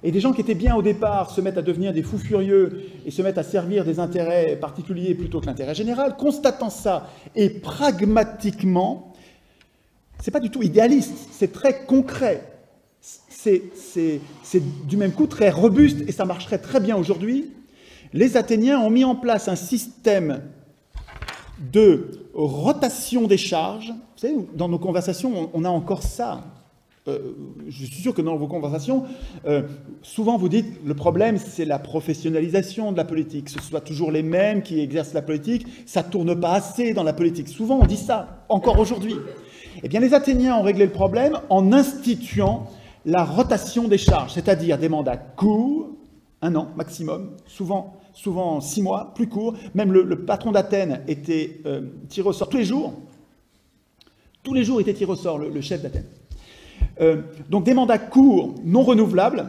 Et des gens qui étaient bien au départ se mettent à devenir des fous furieux et se mettent à servir des intérêts particuliers plutôt que l'intérêt général, constatant ça, et pragmatiquement, c'est pas du tout idéaliste, c'est très concret. C'est du même coup très robuste, et ça marcherait très bien aujourd'hui. Les Athéniens ont mis en place un système de rotation des charges. Vous savez, dans nos conversations, on a encore ça. Je suis sûr que dans vos conversations, souvent vous dites le problème, c'est la professionnalisation de la politique. Que ce soit toujours les mêmes qui exercent la politique, ça ne tourne pas assez dans la politique. Souvent, on dit ça, encore aujourd'hui. Eh bien, les Athéniens ont réglé le problème en instituant la rotation des charges, c'est-à-dire des mandats courts, 1 an maximum, souvent 6 mois, plus courts. Même le patron d'Athènes était tiré au sort tous les jours. Tous les jours était tiré au sort le chef d'Athènes. Donc des mandats courts, non renouvelables,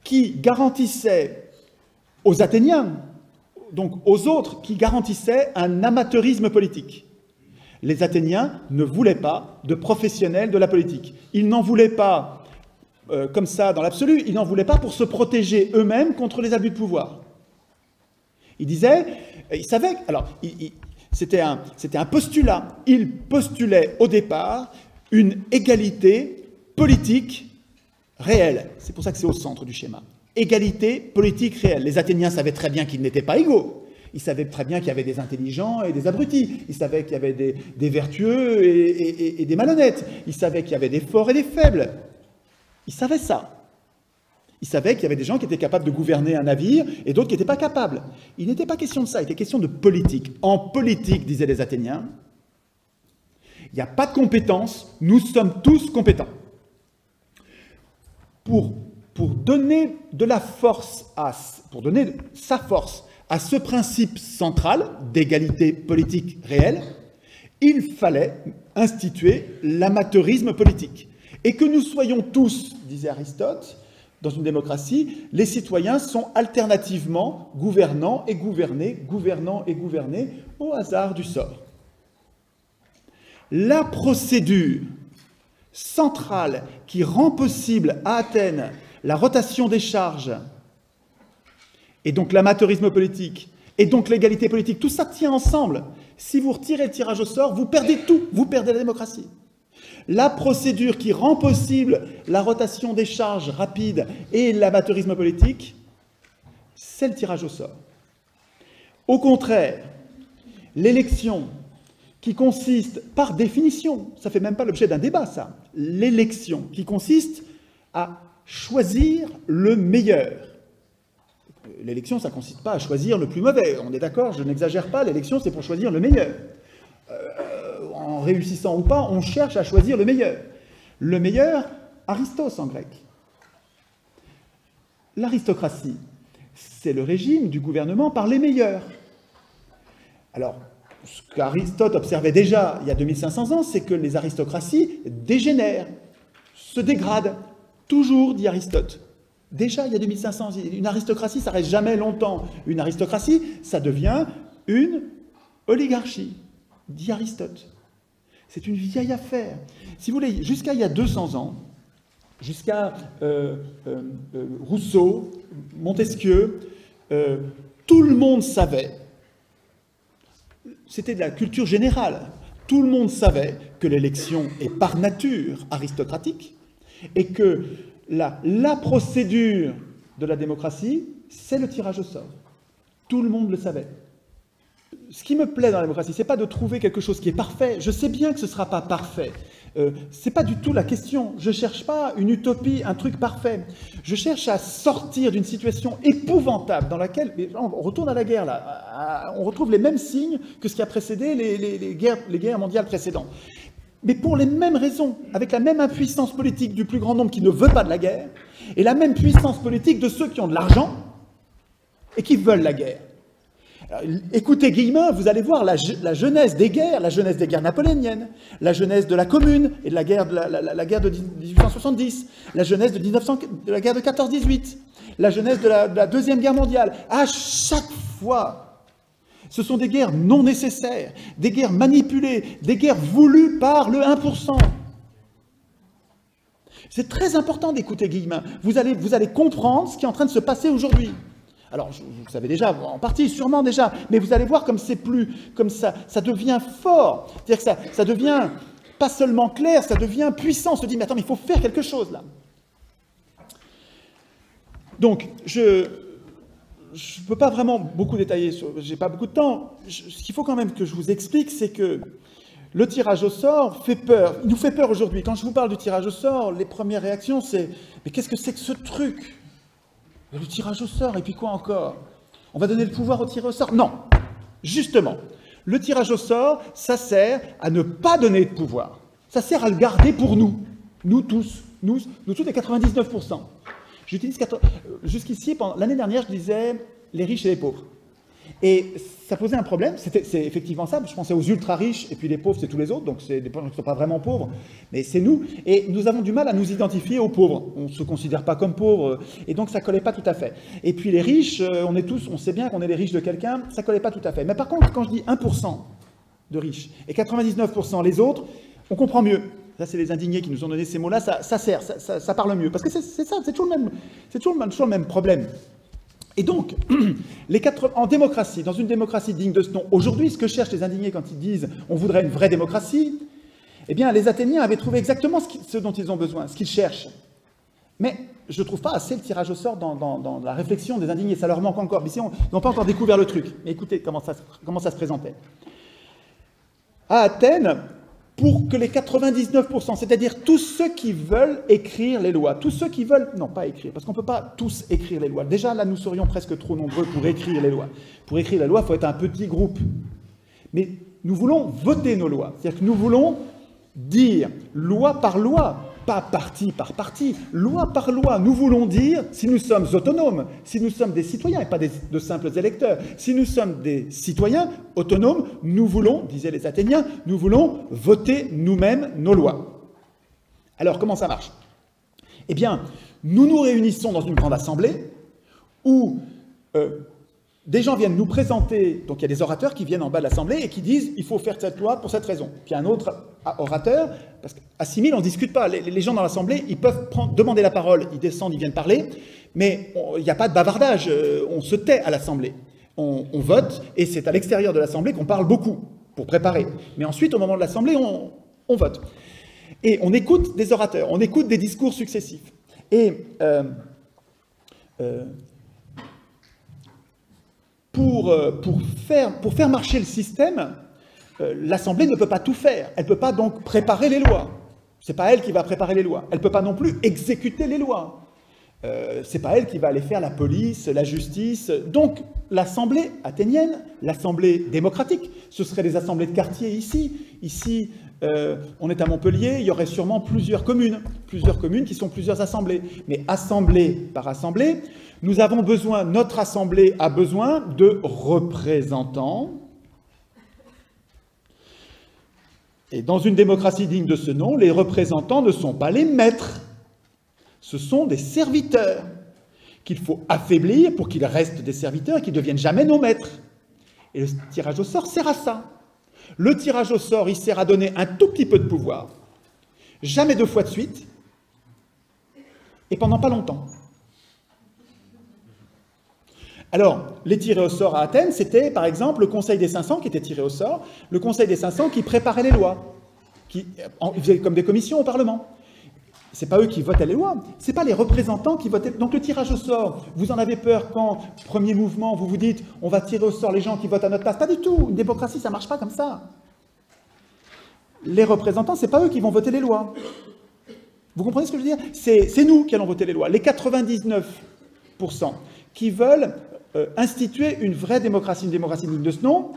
qui garantissaient aux Athéniens, donc aux autres, qui garantissaient un amateurisme politique. Les Athéniens ne voulaient pas de professionnels de la politique. Ils n'en voulaient pas comme ça dans l'absolu, ils n'en voulaient pas pour se protéger eux-mêmes contre les abus de pouvoir. Ils disaient, ils savaient, alors c'était un postulat, ils postulaient au départ une égalité politique réelle. C'est pour ça que c'est au centre du schéma. Égalité politique réelle. Les Athéniens savaient très bien qu'ils n'étaient pas égaux. Ils savaient très bien qu'il y avait des intelligents et des abrutis. Ils savaient qu'il y avait des vertueux et des malhonnêtes. Ils savaient qu'il y avait des forts et des faibles. Ils savaient ça. Ils savaient qu'il y avait des gens qui étaient capables de gouverner un navire et d'autres qui n'étaient pas capables. Il n'était pas question de ça, il était question de politique. En politique, disaient les Athéniens, il n'y a pas de compétence, nous sommes tous compétents. Pour donner de la force pour donner sa force à ce principe central d'égalité politique réelle, il fallait instituer l'amateurisme politique. Et que nous soyons tous, disait Aristote, dans une démocratie, les citoyens sont alternativement gouvernants et gouvernés, gouvernants et gouvernés, au hasard du sort. La procédure centrale qui rend possible à Athènes la rotation des charges, et donc l'amateurisme politique, et donc l'égalité politique, tout ça tient ensemble. Si vous retirez le tirage au sort, vous perdez tout, vous perdez la démocratie. La procédure qui rend possible la rotation des charges rapide et l'amateurisme politique, c'est le tirage au sort. Au contraire, l'élection qui consiste, par définition, ça ne fait même pas l'objet d'un débat, ça, l'élection qui consiste à choisir le meilleur. L'élection, ça ne consiste pas à choisir le plus mauvais, on est d'accord, je n'exagère pas, l'élection c'est pour choisir le meilleur. En réussissant ou pas, on cherche à choisir le meilleur. Le meilleur, Aristos en grec. L'aristocratie, c'est le régime du gouvernement par les meilleurs. Alors, ce qu'Aristote observait déjà il y a 2500 ans, c'est que les aristocraties dégénèrent, se dégradent. Toujours, dit Aristote. Déjà, il y a 2500 ans, une aristocratie, ça ne reste jamais longtemps. Une aristocratie, ça devient une oligarchie, dit Aristote. C'est une vieille affaire. Si vous voulez, jusqu'à il y a 200 ans, jusqu'à Rousseau, Montesquieu, tout le monde savait, c'était de la culture générale, tout le monde savait que l'élection est par nature aristocratique et que la procédure de la démocratie, c'est le tirage au sort. Tout le monde le savait. Ce qui me plaît dans la démocratie, ce n'est pas de trouver quelque chose qui est parfait. Je sais bien que ce ne sera pas parfait. Ce n'est pas du tout la question. Je ne cherche pas une utopie, un truc parfait. Je cherche à sortir d'une situation épouvantable dans laquelle, on retourne à la guerre là, on retrouve les mêmes signes que ce qui a précédé les guerres mondiales précédentes. Mais pour les mêmes raisons, avec la même impuissance politique du plus grand nombre qui ne veut pas de la guerre, et la même puissance politique de ceux qui ont de l'argent et qui veulent la guerre. Alors, écoutez Guillemin, vous allez voir la genèse des guerres napoléoniennes, la genèse de la Commune et de la guerre de 1870, la genèse de la guerre de 14-18, la genèse de la Deuxième Guerre mondiale. À chaque fois, ce sont des guerres non nécessaires, des guerres manipulées, des guerres voulues par le 1%. C'est très important d'écouter Guillemin. Vous allez comprendre ce qui est en train de se passer aujourd'hui. Alors, vous savez déjà, en partie, sûrement déjà, mais vous allez voir comme c'est plus, comme ça devient fort. C'est-à-dire que ça devient pas seulement clair, ça devient puissant. On se dit, mais attends, mais il faut faire quelque chose là. Donc, je ne peux pas vraiment beaucoup détailler, j'ai pas beaucoup de temps. Ce qu'il faut quand même que je vous explique, c'est que le tirage au sort fait peur. Il nous fait peur aujourd'hui. Quand je vous parle du tirage au sort, les premières réactions, c'est « Mais qu'est-ce que c'est que ce truc ? Le tirage au sort, et puis quoi encore ? On va donner le pouvoir au tirage au sort ?» Non, justement, le tirage au sort, ça sert à ne pas donner de pouvoir. Ça sert à le garder pour nous. Nous tous, les 99%. J'utilise jusqu'ici, l'année dernière, je disais les riches et les pauvres. Et ça posait un problème, c'est effectivement ça, je pensais aux ultra-riches, et puis les pauvres, c'est tous les autres, donc c'est des gens qui ne sont pas vraiment pauvres, mais c'est nous, et nous avons du mal à nous identifier aux pauvres, on ne se considère pas comme pauvres, et donc ça ne collait pas tout à fait. Et puis les riches, on sait bien qu'on est les riches de quelqu'un, ça ne collait pas tout à fait. Mais par contre, quand je dis 1% de riches, et 99% les autres, on comprend mieux. Ça, c'est les indignés qui nous ont donné ces mots-là, ça sert, ça parle mieux, parce que c'est ça, c'est toujours le même problème. Et donc, en démocratie, dans une démocratie digne de ce nom, aujourd'hui, ce que cherchent les indignés quand ils disent « on voudrait une vraie démocratie », eh bien, les Athéniens avaient trouvé exactement ce dont ils ont besoin, ce qu'ils cherchent. Mais je ne trouve pas assez le tirage au sort dans la réflexion des indignés, ça leur manque encore. Ici, ils n'ont pas encore découvert le truc. Mais écoutez comment ça se présentait. À Athènes, pour que les 99%, c'est-à-dire tous ceux qui veulent écrire les lois, tous ceux qui veulent, non pas écrire, parce qu'on ne peut pas tous écrire les lois. Déjà, là, nous serions presque trop nombreux pour écrire les lois. Pour écrire les lois, il faut être un petit groupe. Mais nous voulons voter nos lois. C'est-à-dire que nous voulons dire, loi par loi, pas parti par parti, loi par loi. Nous voulons dire, si nous sommes autonomes, si nous sommes des citoyens et pas de simples électeurs, si nous sommes des citoyens autonomes, nous voulons, disaient les Athéniens, nous voulons voter nous-mêmes nos lois. Alors, comment ça marche ? Eh bien, nous nous réunissons dans une grande assemblée où des gens viennent nous présenter, donc il y a des orateurs qui viennent en bas de l'Assemblée et qui disent « il faut faire cette loi pour cette raison ». Puis un autre orateur, parce qu'à 6000, on ne discute pas. Les gens dans l'Assemblée, ils peuvent demander la parole, ils descendent, ils viennent parler, mais il n'y a pas de bavardage, on se tait à l'Assemblée. On vote, et c'est à l'extérieur de l'Assemblée qu'on parle beaucoup, pour préparer. Mais ensuite, au moment de l'Assemblée, on vote. Et on écoute des orateurs, on écoute des discours successifs. Et pour faire marcher le système, l'Assemblée ne peut pas tout faire. Elle ne peut pas donc préparer les lois. Ce n'est pas elle qui va préparer les lois. Elle ne peut pas non plus exécuter les lois. Ce n'est pas elle qui va aller faire la police, la justice. Donc, l'Assemblée athénienne, l'Assemblée démocratique, ce seraient des assemblées de quartier ici. Ici, on est à Montpellier, il y aurait sûrement plusieurs communes qui sont plusieurs assemblées. Mais assemblée par assemblée, notre assemblée a besoin de représentants. Et dans une démocratie digne de ce nom, les représentants ne sont pas les maîtres. Ce sont des serviteurs qu'il faut affaiblir pour qu'ils restent des serviteurs et qu'ils ne deviennent jamais nos maîtres. Et le tirage au sort sert à ça. Le tirage au sort, il sert à donner un tout petit peu de pouvoir, jamais 2 fois de suite, et pendant pas longtemps. Alors, les tirés au sort à Athènes, c'était par exemple le Conseil des 500 qui était tiré au sort, le Conseil des 500 qui préparait les lois, ils faisaient comme des commissions au Parlement. Ce n'est pas eux qui votaient les lois, ce n'est pas les représentants qui votaient. Donc le tirage au sort, vous en avez peur quand, premier mouvement, vous vous dites « on va tirer au sort les gens qui votent à notre place ». Pas du tout, une démocratie, ça ne marche pas comme ça. Les représentants, ce n'est pas eux qui vont voter les lois. Vous comprenez ce que je veux dire ? C'est nous qui allons voter les lois. Les 99% qui veulent instituer une vraie démocratie, une démocratie digne de ce nom,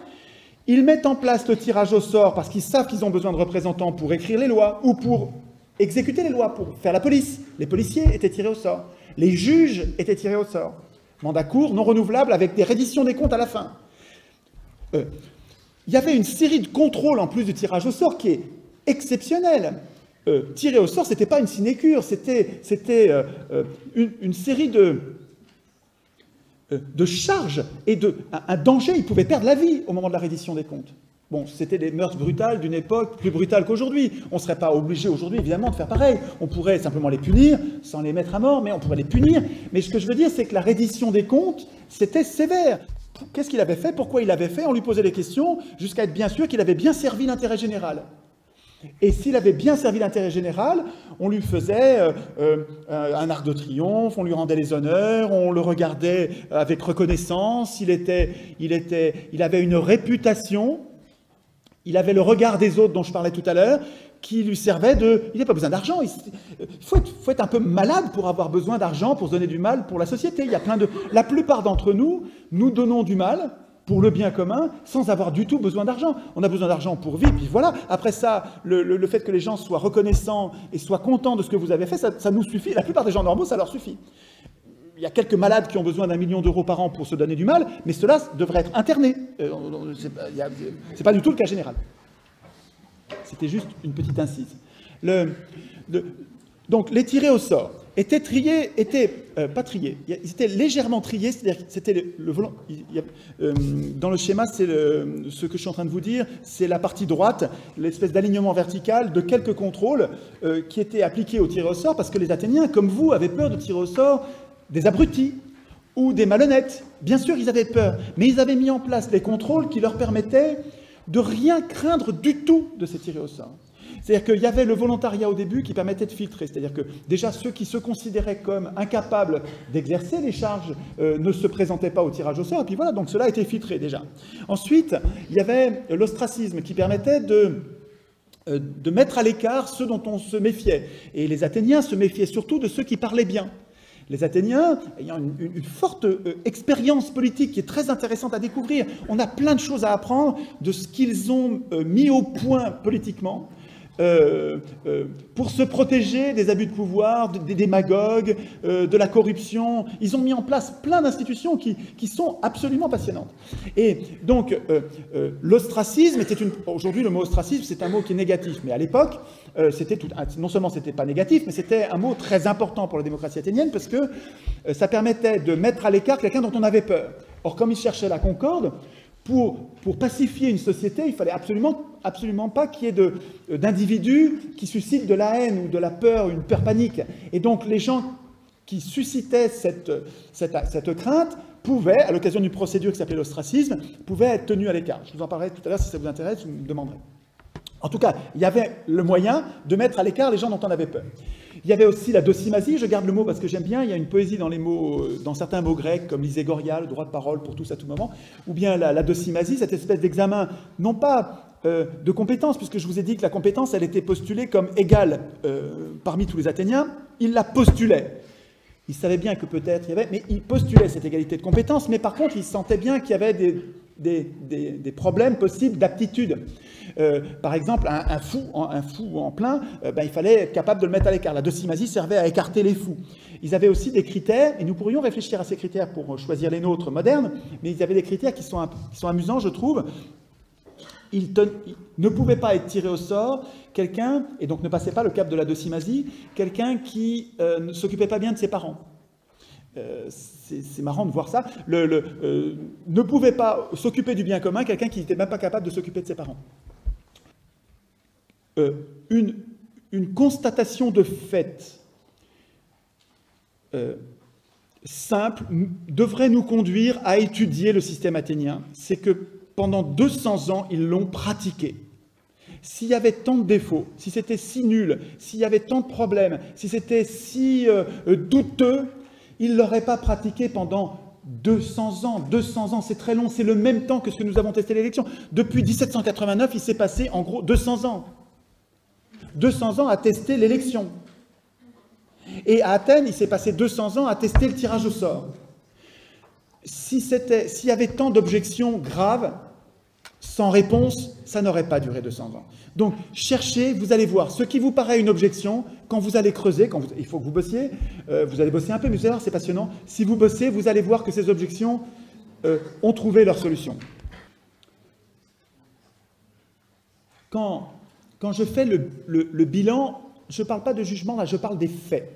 ils mettent en place le tirage au sort parce qu'ils savent qu'ils ont besoin de représentants pour écrire les lois ou pour exécuter les lois, pour faire la police. Les policiers étaient tirés au sort. Les juges étaient tirés au sort. Mandat court, non renouvelable, avec des redditions des comptes à la fin. Il y avait une série de contrôles en plus du tirage au sort qui est exceptionnelle. Tirer au sort, ce n'était pas une sinécure, c'était une série de charges et un danger. Ils pouvaient perdre la vie au moment de la reddition des comptes. Bon, c'était des mœurs brutales d'une époque plus brutale qu'aujourd'hui. On ne serait pas obligé aujourd'hui, évidemment, de faire pareil. On pourrait simplement les punir, sans les mettre à mort, mais on pourrait les punir. Mais ce que je veux dire, c'est que la reddition des comptes, c'était sévère. Qu'est-ce qu'il avait fait? Pourquoi il l'avait fait? On lui posait des questions, jusqu'à être bien sûr qu'il avait bien servi l'intérêt général. Et s'il avait bien servi l'intérêt général, on lui faisait un arc de triomphe, on lui rendait les honneurs, on le regardait avec reconnaissance, il avait une réputation, il avait le regard des autres dont je parlais tout à l'heure, qui lui servait de... Il n'a pas besoin d'argent, il faut être un peu malade pour avoir besoin d'argent, pour se donner du mal pour la société. Il y a la plupart d'entre nous, nous donnons du mal pour le bien commun, sans avoir du tout besoin d'argent. On a besoin d'argent pour vivre, puis voilà. Après ça, le fait que les gens soient reconnaissants et soient contents de ce que vous avez fait, ça nous suffit. La plupart des gens normaux, ça leur suffit. Il y a quelques malades qui ont besoin d'1 million d'euros par an pour se donner du mal, mais ceux-là devraient être internés. C'est pas du tout le cas général. C'était juste une petite incise. Donc, les tirés au sort étaient triés, pas triés, ils étaient légèrement triés, c'est-à-dire que c'était dans le schéma, c'est ce que je suis en train de vous dire, c'est la partie droite, l'espèce d'alignement vertical de quelques contrôles qui étaient appliqués aux tirés au sort, parce que les Athéniens, comme vous, avaient peur de tirer au sort des abrutis ou des malhonnêtes. Bien sûr, ils avaient peur, mais ils avaient mis en place des contrôles qui leur permettaient de rien craindre du tout de ces tirés au sort. C'est-à-dire qu'il y avait le volontariat au début qui permettait de filtrer. C'est-à-dire que déjà ceux qui se considéraient comme incapables d'exercer les charges ne se présentaient pas au tirage au sort. Et puis voilà, donc cela a été filtré déjà. Ensuite, il y avait l'ostracisme qui permettait de mettre à l'écart ceux dont on se méfiait. Et les Athéniens se méfiaient surtout de ceux qui parlaient bien. Les Athéniens, ayant une forte expérience politique qui est très intéressante à découvrir, on a plein de choses à apprendre de ce qu'ils ont mis au point politiquement pour se protéger des abus de pouvoir, des démagogues, de la corruption. Ils ont mis en place plein d'institutions qui sont absolument passionnantes. Et donc, l'ostracisme était aujourd'hui, le mot ostracisme, c'est un mot qui est négatif, mais à l'époque, non seulement c'était pas négatif, mais c'était un mot très important pour la démocratie athénienne parce que ça permettait de mettre à l'écart quelqu'un dont on avait peur. Or, comme ils cherchaient la concorde, pour pacifier une société, il fallait absolument pas qu'il y ait d'individus qui suscitent de la haine ou de la peur, une peur panique. Et donc les gens qui suscitaient cette crainte pouvaient, à l'occasion d'une procédure qui s'appelait l'ostracisme, pouvaient être tenus à l'écart. Je vous en parlerai tout à l'heure si ça vous intéresse, vous me demanderez. En tout cas, il y avait le moyen de mettre à l'écart les gens dont on avait peur. Il y avait aussi la docimasie, je garde le mot parce que j'aime bien, il y a une poésie dans certains mots grecs, comme l'iségorgia, le droit de parole pour tous à tout moment, ou bien la docimasie, cette espèce d'examen, non pas de compétence, puisque je vous ai dit que la compétence, elle était postulée comme égale parmi tous les Athéniens, ils la postulaient. Ils savaient bien que peut-être il y avait, mais ils postulaient cette égalité de compétences, mais par contre, ils sentaient bien qu'il y avait des problèmes possibles d'aptitude. Par exemple, un fou en plein, il fallait être capable de le mettre à l'écart. La docimasie servait à écarter les fous. Ils avaient aussi des critères, et nous pourrions réfléchir à ces critères pour choisir les nôtres modernes, mais ils avaient des critères qui sont amusants, je trouve. Il ne pouvait pas être tiré au sort quelqu'un, et donc ne passait pas le cap de la docimasie, quelqu'un qui ne s'occupait pas bien de ses parents. C'est marrant de voir ça. Ne pouvait pas s'occuper du bien commun quelqu'un qui n'était même pas capable de s'occuper de ses parents. Une constatation de fait simple devrait nous conduire à étudier le système athénien. C'est que pendant 200 ans, ils l'ont pratiqué. S'il y avait tant de défauts, si c'était si nul, s'il y avait tant de problèmes, si c'était si douteux, ils ne l'auraient pas pratiqué pendant 200 ans. 200 ans, c'est très long, c'est le même temps que ce que nous avons testé l'élection. Depuis 1789, il s'est passé en gros 200 ans. 200 ans à tester l'élection. Et à Athènes, il s'est passé 200 ans à tester le tirage au sort. S'il y avait tant d'objections graves, sans réponse, ça n'aurait pas duré 200 ans. Donc, cherchez, vous allez voir, ce qui vous paraît une objection, quand vous allez creuser, il faut que vous bossiez, vous allez bosser un peu, mais vous allez voir, c'est passionnant. Si vous bossez, vous allez voir que ces objections ont trouvé leur solution. Quand je fais le bilan, je ne parle pas de jugement, là, je parle des faits.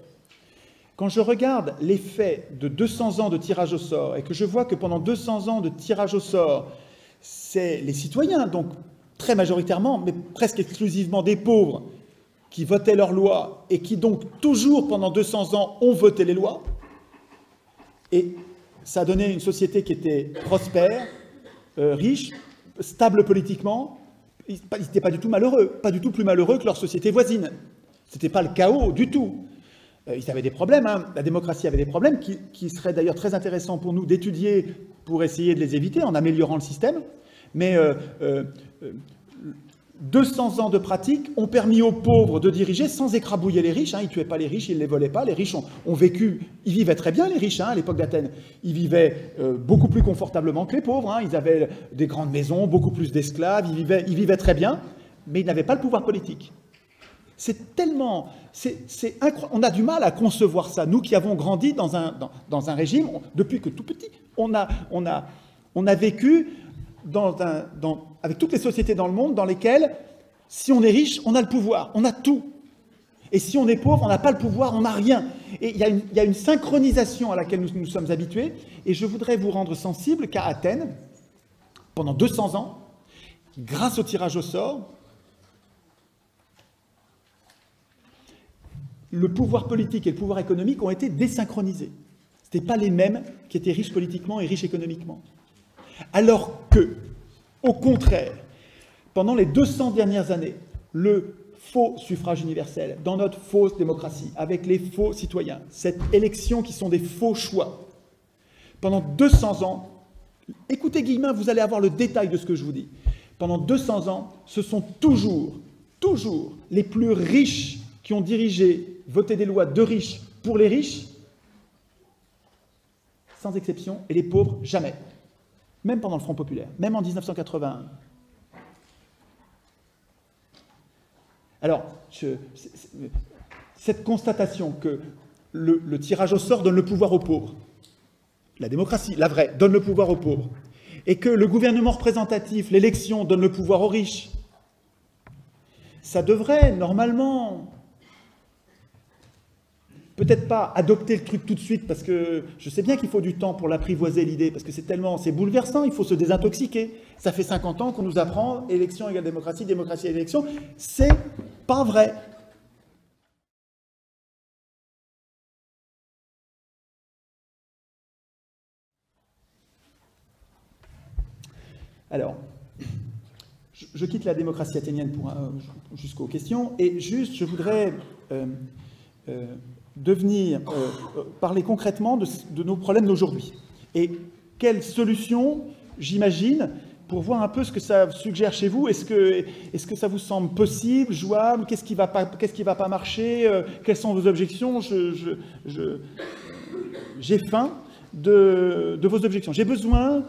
Quand je regarde les faits de 200 ans de tirage au sort, et que je vois que pendant 200 ans de tirage au sort, c'est les citoyens, donc très majoritairement, mais presque exclusivement des pauvres, qui votaient leurs lois et qui donc toujours pendant 200 ans ont voté les lois. Et ça a donné une société qui était prospère, riche, stable politiquement. Ils n'étaient pas du tout malheureux, pas du tout plus malheureux que leur société voisine. Ce n'était pas le chaos du tout. Ils avaient des problèmes, hein. La démocratie avait des problèmes qui seraient d'ailleurs très intéressants pour nous d'étudier pour essayer de les éviter en améliorant le système. Mais 200 ans de pratique ont permis aux pauvres de diriger sans écrabouiller les riches. Hein. Ils ne tuaient pas les riches, ils ne les volaient pas. Les riches ont vécu, ils vivaient très bien, les riches, hein, à l'époque d'Athènes. Ils vivaient beaucoup plus confortablement que les pauvres. Hein. Ils avaient des grandes maisons, beaucoup plus d'esclaves, ils vivaient très bien, mais ils n'avaient pas le pouvoir politique. C'est tellement... on a du mal à concevoir ça. Nous qui avons grandi dans un régime, depuis que tout petit, on a vécu avec toutes les sociétés dans le monde dans lesquelles, si on est riche, on a le pouvoir, on a tout. Et si on est pauvre, on n'a pas le pouvoir, on n'a rien. Et il y a une synchronisation à laquelle nous sommes habitués. Et je voudrais vous rendre sensible qu'à Athènes, pendant 200 ans, grâce au tirage au sort, le pouvoir politique et le pouvoir économique ont été désynchronisés. Ce n'étaient pas les mêmes qui étaient riches politiquement et riches économiquement. Alors que, au contraire, pendant les 200 dernières années, le faux suffrage universel, dans notre fausse démocratie, avec les faux citoyens, cette élection qui sont des faux choix, pendant 200 ans, écoutez Guillemin, vous allez avoir le détail de ce que je vous dis, pendant 200 ans, ce sont toujours les plus riches qui ont dirigé, voté des lois de riches pour les riches, sans exception, et les pauvres, jamais. Même pendant le Front populaire, même en 1981. Alors, cette constatation que le tirage au sort donne le pouvoir aux pauvres, la démocratie, la vraie, donne le pouvoir aux pauvres, et que le gouvernement représentatif, l'élection, donne le pouvoir aux riches, ça devrait, normalement... Peut-être pas adopter le truc tout de suite, parce que je sais bien qu'il faut du temps pour l'apprivoiser l'idée, parce que c'est bouleversant, il faut se désintoxiquer. Ça fait 50 ans qu'on nous apprend élection égale démocratie, démocratie égale élection. C'est pas vrai. Alors, je quitte la démocratie athénienne jusqu'aux questions, et juste, je voudrais... parler concrètement de nos problèmes d'aujourd'hui. Et quelles solutions, j'imagine, pour voir un peu ce que ça suggère chez vous. Est-ce que ça vous semble possible, jouable? Qu'est-ce qui va pas marcher? Quelles sont vos objections? J'ai faim de vos objections. J'ai besoin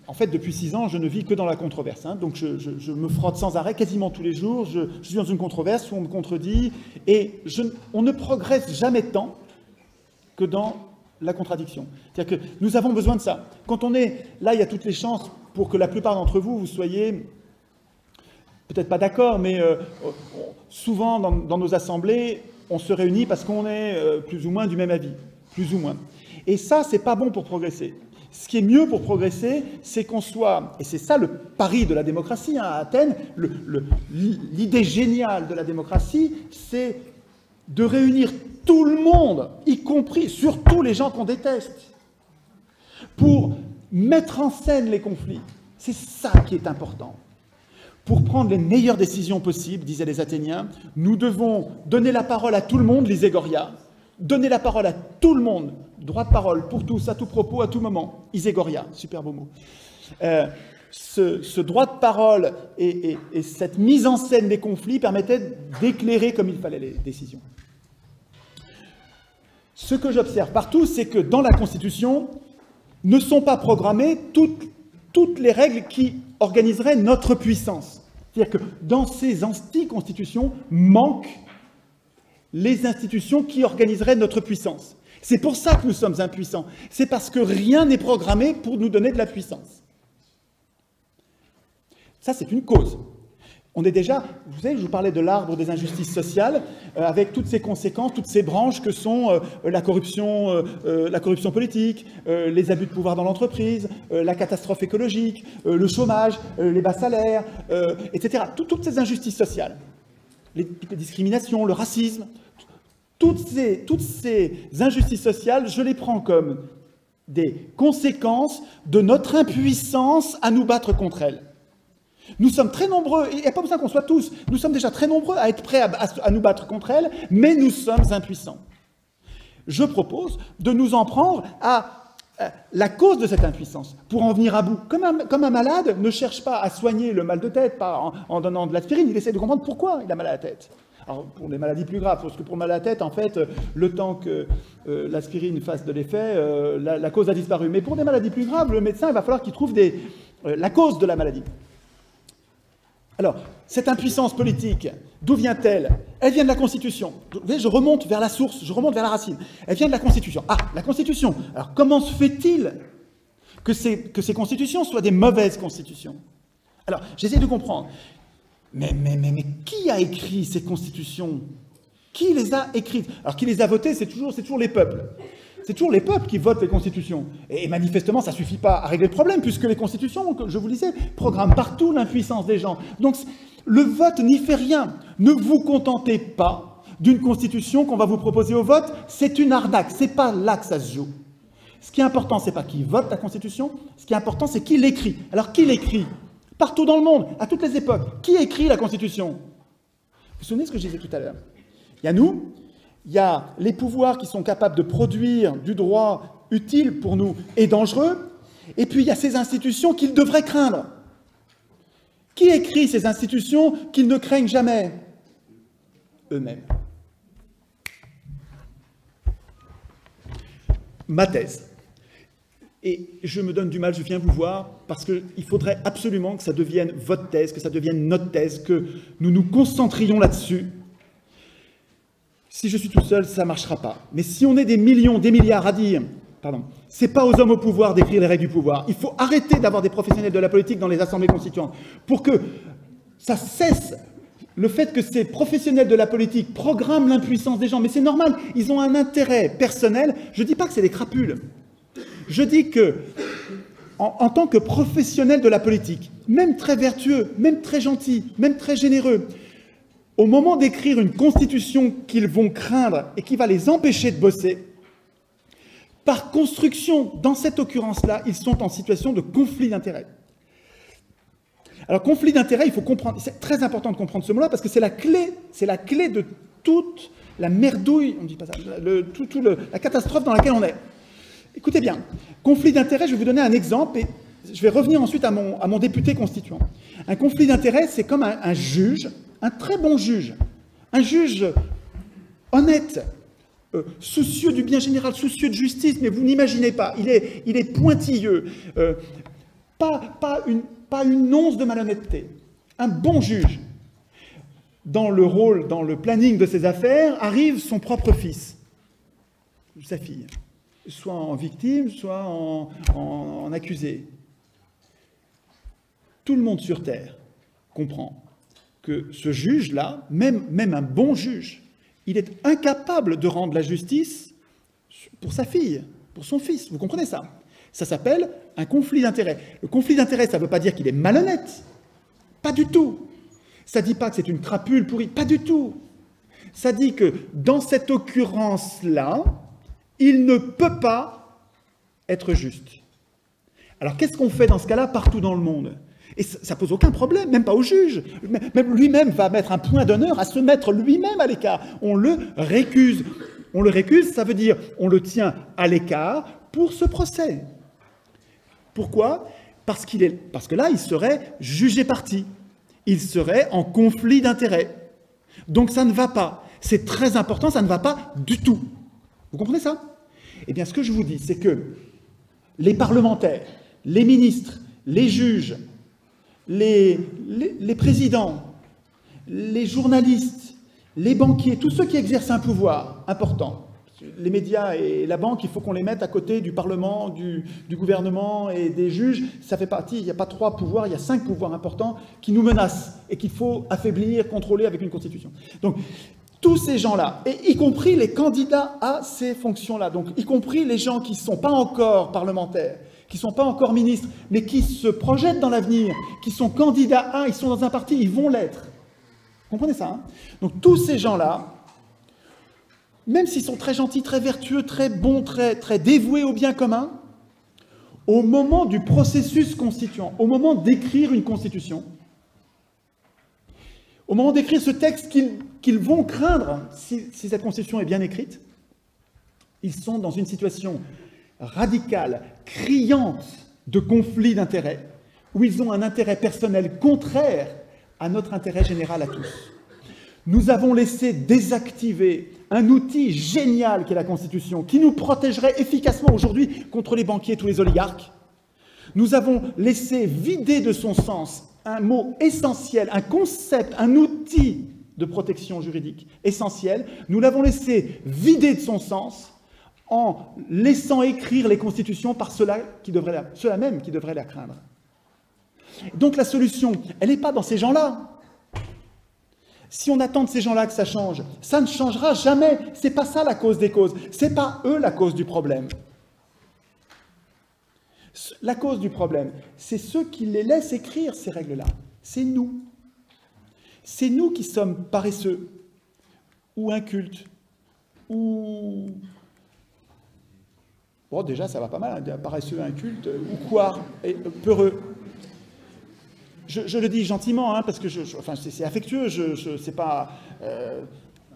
En fait, depuis 6 ans, je ne vis que dans la controverse. Hein. Donc, je me frotte sans arrêt, quasiment tous les jours. Je suis dans une controverse où on me contredit. Et on ne progresse jamais tant que dans la contradiction. C'est-à-dire que nous avons besoin de ça. Quand on est... Là, il y a toutes les chances pour que la plupart d'entre vous, vous soyez peut-être pas d'accord, mais souvent, dans nos assemblées, on se réunit parce qu'on est plus ou moins du même avis. Plus ou moins. Et ça, c'est pas bon pour progresser. Ce qui est mieux pour progresser, c'est qu'on soit, et c'est ça le pari de la démocratie, hein, à Athènes, l'idée géniale de la démocratie, c'est de réunir tout le monde, y compris, surtout les gens qu'on déteste, pour mettre en scène les conflits. C'est ça qui est important. Pour prendre les meilleures décisions possibles, disaient les Athéniens, nous devons donner la parole à tout le monde, lisait Goria, donner la parole à tout le monde, droit de parole pour tous, à tout propos, à tout moment. Iségoria, super beau mot. Ce droit de parole et cette mise en scène des conflits permettaient d'éclairer comme il fallait les décisions. Ce que j'observe partout, c'est que dans la Constitution ne sont pas programmées toutes les règles qui organiseraient notre puissance. C'est-à-dire que dans ces anti-constitutions manquent les institutions qui organiseraient notre puissance. C'est pour ça que nous sommes impuissants. C'est parce que rien n'est programmé pour nous donner de la puissance. Ça, c'est une cause. On est déjà, vous savez, je vous parlais de l'arbre des injustices sociales, avec toutes ces conséquences, toutes ces branches que sont la corruption politique, les abus de pouvoir dans l'entreprise, la catastrophe écologique, le chômage, les bas salaires, etc. Toutes ces injustices sociales, les discriminations, le racisme, toutes ces injustices sociales, je les prends comme des conséquences de notre impuissance à nous battre contre elles. Nous sommes très nombreux, il n'y a pas besoin qu'on soit tous, nous sommes déjà très nombreux à être prêts à nous battre contre elles, mais nous sommes impuissants. Je propose de nous en prendre à la cause de cette impuissance, pour en venir à bout. Comme un malade ne cherche pas à soigner le mal de tête en donnant de l'aspirine, il essaie de comprendre pourquoi il a mal à la tête. Alors, pour les maladies plus graves, parce que pour le mal à la tête, en fait, le temps que l'aspirine fasse de l'effet, la cause a disparu. Mais pour des maladies plus graves, le médecin, il va falloir qu'il trouve la cause de la maladie. Alors, cette impuissance politique, d'où vient-elle? Elle vient de la Constitution. Vous voyez, je remonte vers la source, je remonte vers la racine. Elle vient de la Constitution. Ah, la Constitution. Alors, comment se fait-il que ces constitutions soient des mauvaises constitutions? Alors, j'essaie de comprendre. Mais qui a écrit ces constitutions? Qui les a écrites? Alors, qui les a votées, c'est toujours les peuples. C'est toujours les peuples qui votent les constitutions. Et manifestement, ça ne suffit pas à régler le problème, puisque les constitutions, comme je vous le disais, programment partout l'impuissance des gens. Donc, le vote n'y fait rien. Ne vous contentez pas d'une constitution qu'on va vous proposer au vote. C'est une arnaque. Ce n'est pas là que ça se joue. Ce qui est important, ce n'est pas qui vote la constitution. Ce qui est important, c'est qui l'écrit. Alors, qui l'écrit? Partout dans le monde, à toutes les époques. Qui écrit la constitution? Vous vous souvenez de ce que je disais tout à l'heure? Il y a nous. Il y a les pouvoirs qui sont capables de produire du droit utile pour nous et dangereux, et puis il y a ces institutions qu'ils devraient craindre. Qui écrit ces institutions qu'ils ne craignent jamais? Eux-mêmes. Ma thèse. Et je me donne du mal, je viens vous voir, parce qu'il faudrait absolument que ça devienne votre thèse, que ça devienne notre thèse, que nous nous concentrions là-dessus. Si je suis tout seul, ça ne marchera pas. Mais si on est des millions, des milliards à dire, c'est pas aux hommes au pouvoir d'écrire les règles du pouvoir. Il faut arrêter d'avoir des professionnels de la politique dans les assemblées constituantes pour que ça cesse le fait que ces professionnels de la politique programment l'impuissance des gens. Mais c'est normal, ils ont un intérêt personnel. Je ne dis pas que c'est des crapules. Je dis que, en tant que professionnels de la politique, même très vertueux, même très gentils, même très généreux, au moment d'écrire une constitution qu'ils vont craindre et qui va les empêcher de bosser, par construction, dans cette occurrence-là, ils sont en situation de conflit d'intérêts. Alors, conflit d'intérêts, il faut comprendre, c'est très important de comprendre ce mot-là, parce que c'est la clé de toute la merdouille, on ne dit pas ça, la catastrophe dans laquelle on est. Écoutez bien, conflit d'intérêts, je vais vous donner un exemple, et je vais revenir ensuite à mon député constituant. Un conflit d'intérêts, c'est comme un juge, un très bon juge, un juge honnête, soucieux du bien général, soucieux de justice, mais vous n'imaginez pas, il est pointilleux, pas une once de malhonnêteté. Un bon juge, dans le planning de ses affaires, arrive son propre fils, sa fille, soit en victime, soit en accusé. Tout le monde sur Terre comprend que ce juge-là, même un bon juge, il est incapable de rendre la justice pour sa fille, pour son fils. Vous comprenez ça? Ça s'appelle un conflit d'intérêts. Le conflit d'intérêts, ça ne veut pas dire qu'il est malhonnête. Pas du tout. Ça ne dit pas que c'est une crapule pourrie. Pas du tout. Ça dit que dans cette occurrence-là, il ne peut pas être juste. Alors qu'est-ce qu'on fait dans ce cas-là partout dans le monde? Et ça pose aucun problème, même pas au juge. Même lui-même va mettre un point d'honneur à se mettre lui-même à l'écart. On le récuse. On le récuse, ça veut dire on le tient à l'écart pour ce procès. Pourquoi? Parce que là, il serait jugé parti. Il serait en conflit d'intérêts. Donc ça ne va pas. C'est très important, ça ne va pas du tout. Vous comprenez ça? Eh bien, ce que je vous dis, c'est que les parlementaires, les ministres, les juges, les présidents, les journalistes, les banquiers, tous ceux qui exercent un pouvoir important, les médias et la banque, il faut qu'on les mette à côté du Parlement, du gouvernement et des juges. Ça fait partie, il n'y a pas 3 pouvoirs, il y a 5 pouvoirs importants qui nous menacent et qu'il faut affaiblir, contrôler avec une constitution. Donc, tous ces gens-là, et y compris les candidats à ces fonctions-là, donc y compris les gens qui ne sont pas encore parlementaires, qui ne sont pas encore ministres, mais qui se projettent dans l'avenir, qui sont candidats à, ils sont dans un parti, ils vont l'être. Vous comprenez ça, hein? Donc tous ces gens-là, même s'ils sont très gentils, très vertueux, très bons, très dévoués au bien commun, au moment du processus constituant, au moment d'écrire une constitution, au moment d'écrire ce texte qu'ils vont craindre, si cette constitution est bien écrite, ils sont dans une situation radicale, criante de conflit d'intérêts, où ils ont un intérêt personnel contraire à notre intérêt général à tous. Nous avons laissé désactiver un outil génial qu'est la Constitution, qui nous protégerait efficacement aujourd'hui contre les banquiers et tous les oligarques. Nous avons laissé vider de son sens un mot essentiel, un concept, un outil de protection juridique essentiel. Nous l'avons laissé vider de son sens en laissant écrire les constitutions par ceux-là même qui devraient la craindre. Donc la solution, elle n'est pas dans ces gens-là. Si on attend de ces gens-là que ça change, ça ne changera jamais. Ce n'est pas ça la cause des causes. Ce n'est pas eux la cause du problème. La cause du problème, c'est ceux qui les laissent écrire ces règles-là. C'est nous. C'est nous qui sommes paresseux, ou incultes, ou... Bon, déjà, ça va pas mal, hein, paresseux, inculte, ou quoi, et peureux. Je le dis gentiment, hein, parce que enfin, c'est affectueux, c'est pas...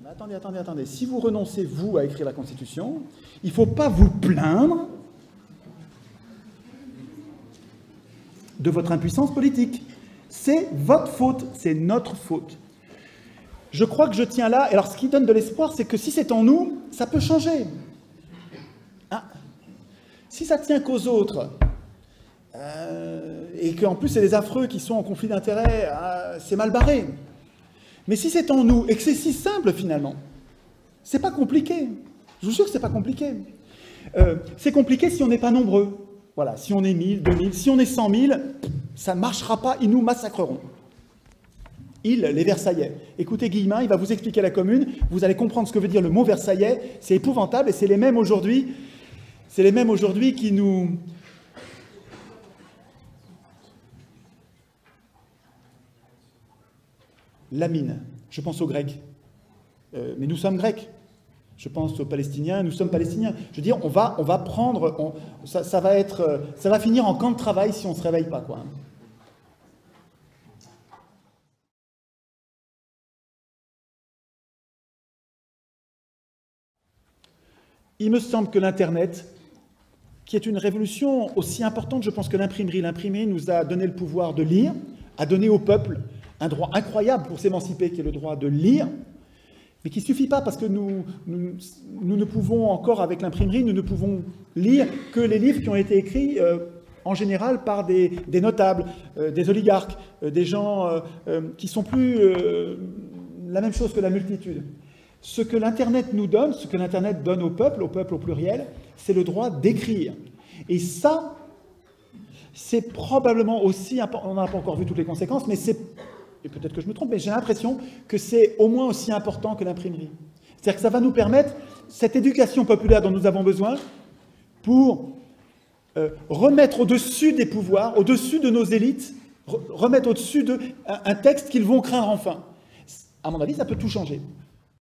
Attendez. Si vous renoncez, vous, à écrire la Constitution, il ne faut pas vous plaindre de votre impuissance politique. C'est votre faute, c'est notre faute. Je crois que je tiens là, et alors ce qui donne de l'espoir, c'est que si c'est en nous, ça peut changer. Ah. Si ça tient qu'aux autres, et qu'en plus c'est les affreux qui sont en conflit d'intérêts, c'est mal barré. Mais si c'est en nous, et que c'est si simple finalement, c'est pas compliqué. Je vous jure que c'est pas compliqué. C'est compliqué si on n'est pas nombreux. Voilà, si on est 1000, 2000, si on est 100 000, ça ne marchera pas, ils nous massacreront. Les Versaillais. Écoutez Guillemin, il va vous expliquer la Commune, vous allez comprendre ce que veut dire le mot Versaillais, c'est épouvantable, et c'est les mêmes aujourd'hui qui nous... laminent. Je pense aux Grecs. Mais nous sommes Grecs. Je pense aux Palestiniens, nous sommes Palestiniens. Je veux dire, on va prendre... ça va finir en camp de travail si on ne se réveille pas, quoi. Il me semble que l'Internet, qui est une révolution aussi importante, je pense que l'imprimerie nous a donné le pouvoir de lire, a donné au peuple un droit incroyable pour s'émanciper, qui est le droit de lire, mais qui ne suffit pas parce que nous ne pouvons encore, avec l'imprimerie, nous ne pouvons lire que les livres qui ont été écrits en général par des notables, des oligarques, des gens qui sont plus la même chose que la multitude. Ce que l'Internet nous donne, ce que l'Internet donne au peuple au pluriel, c'est le droit d'écrire. Et ça, c'est probablement aussi, on n'a pas encore vu toutes les conséquences, mais c'est, et peut-être que je me trompe, mais j'ai l'impression que c'est au moins aussi important que l'imprimerie. C'est-à-dire que ça va nous permettre cette éducation populaire dont nous avons besoin pour remettre au-dessus des pouvoirs, au-dessus de nos élites, remettre au-dessus d'eux un texte qu'ils vont craindre enfin. À mon avis, ça peut tout changer.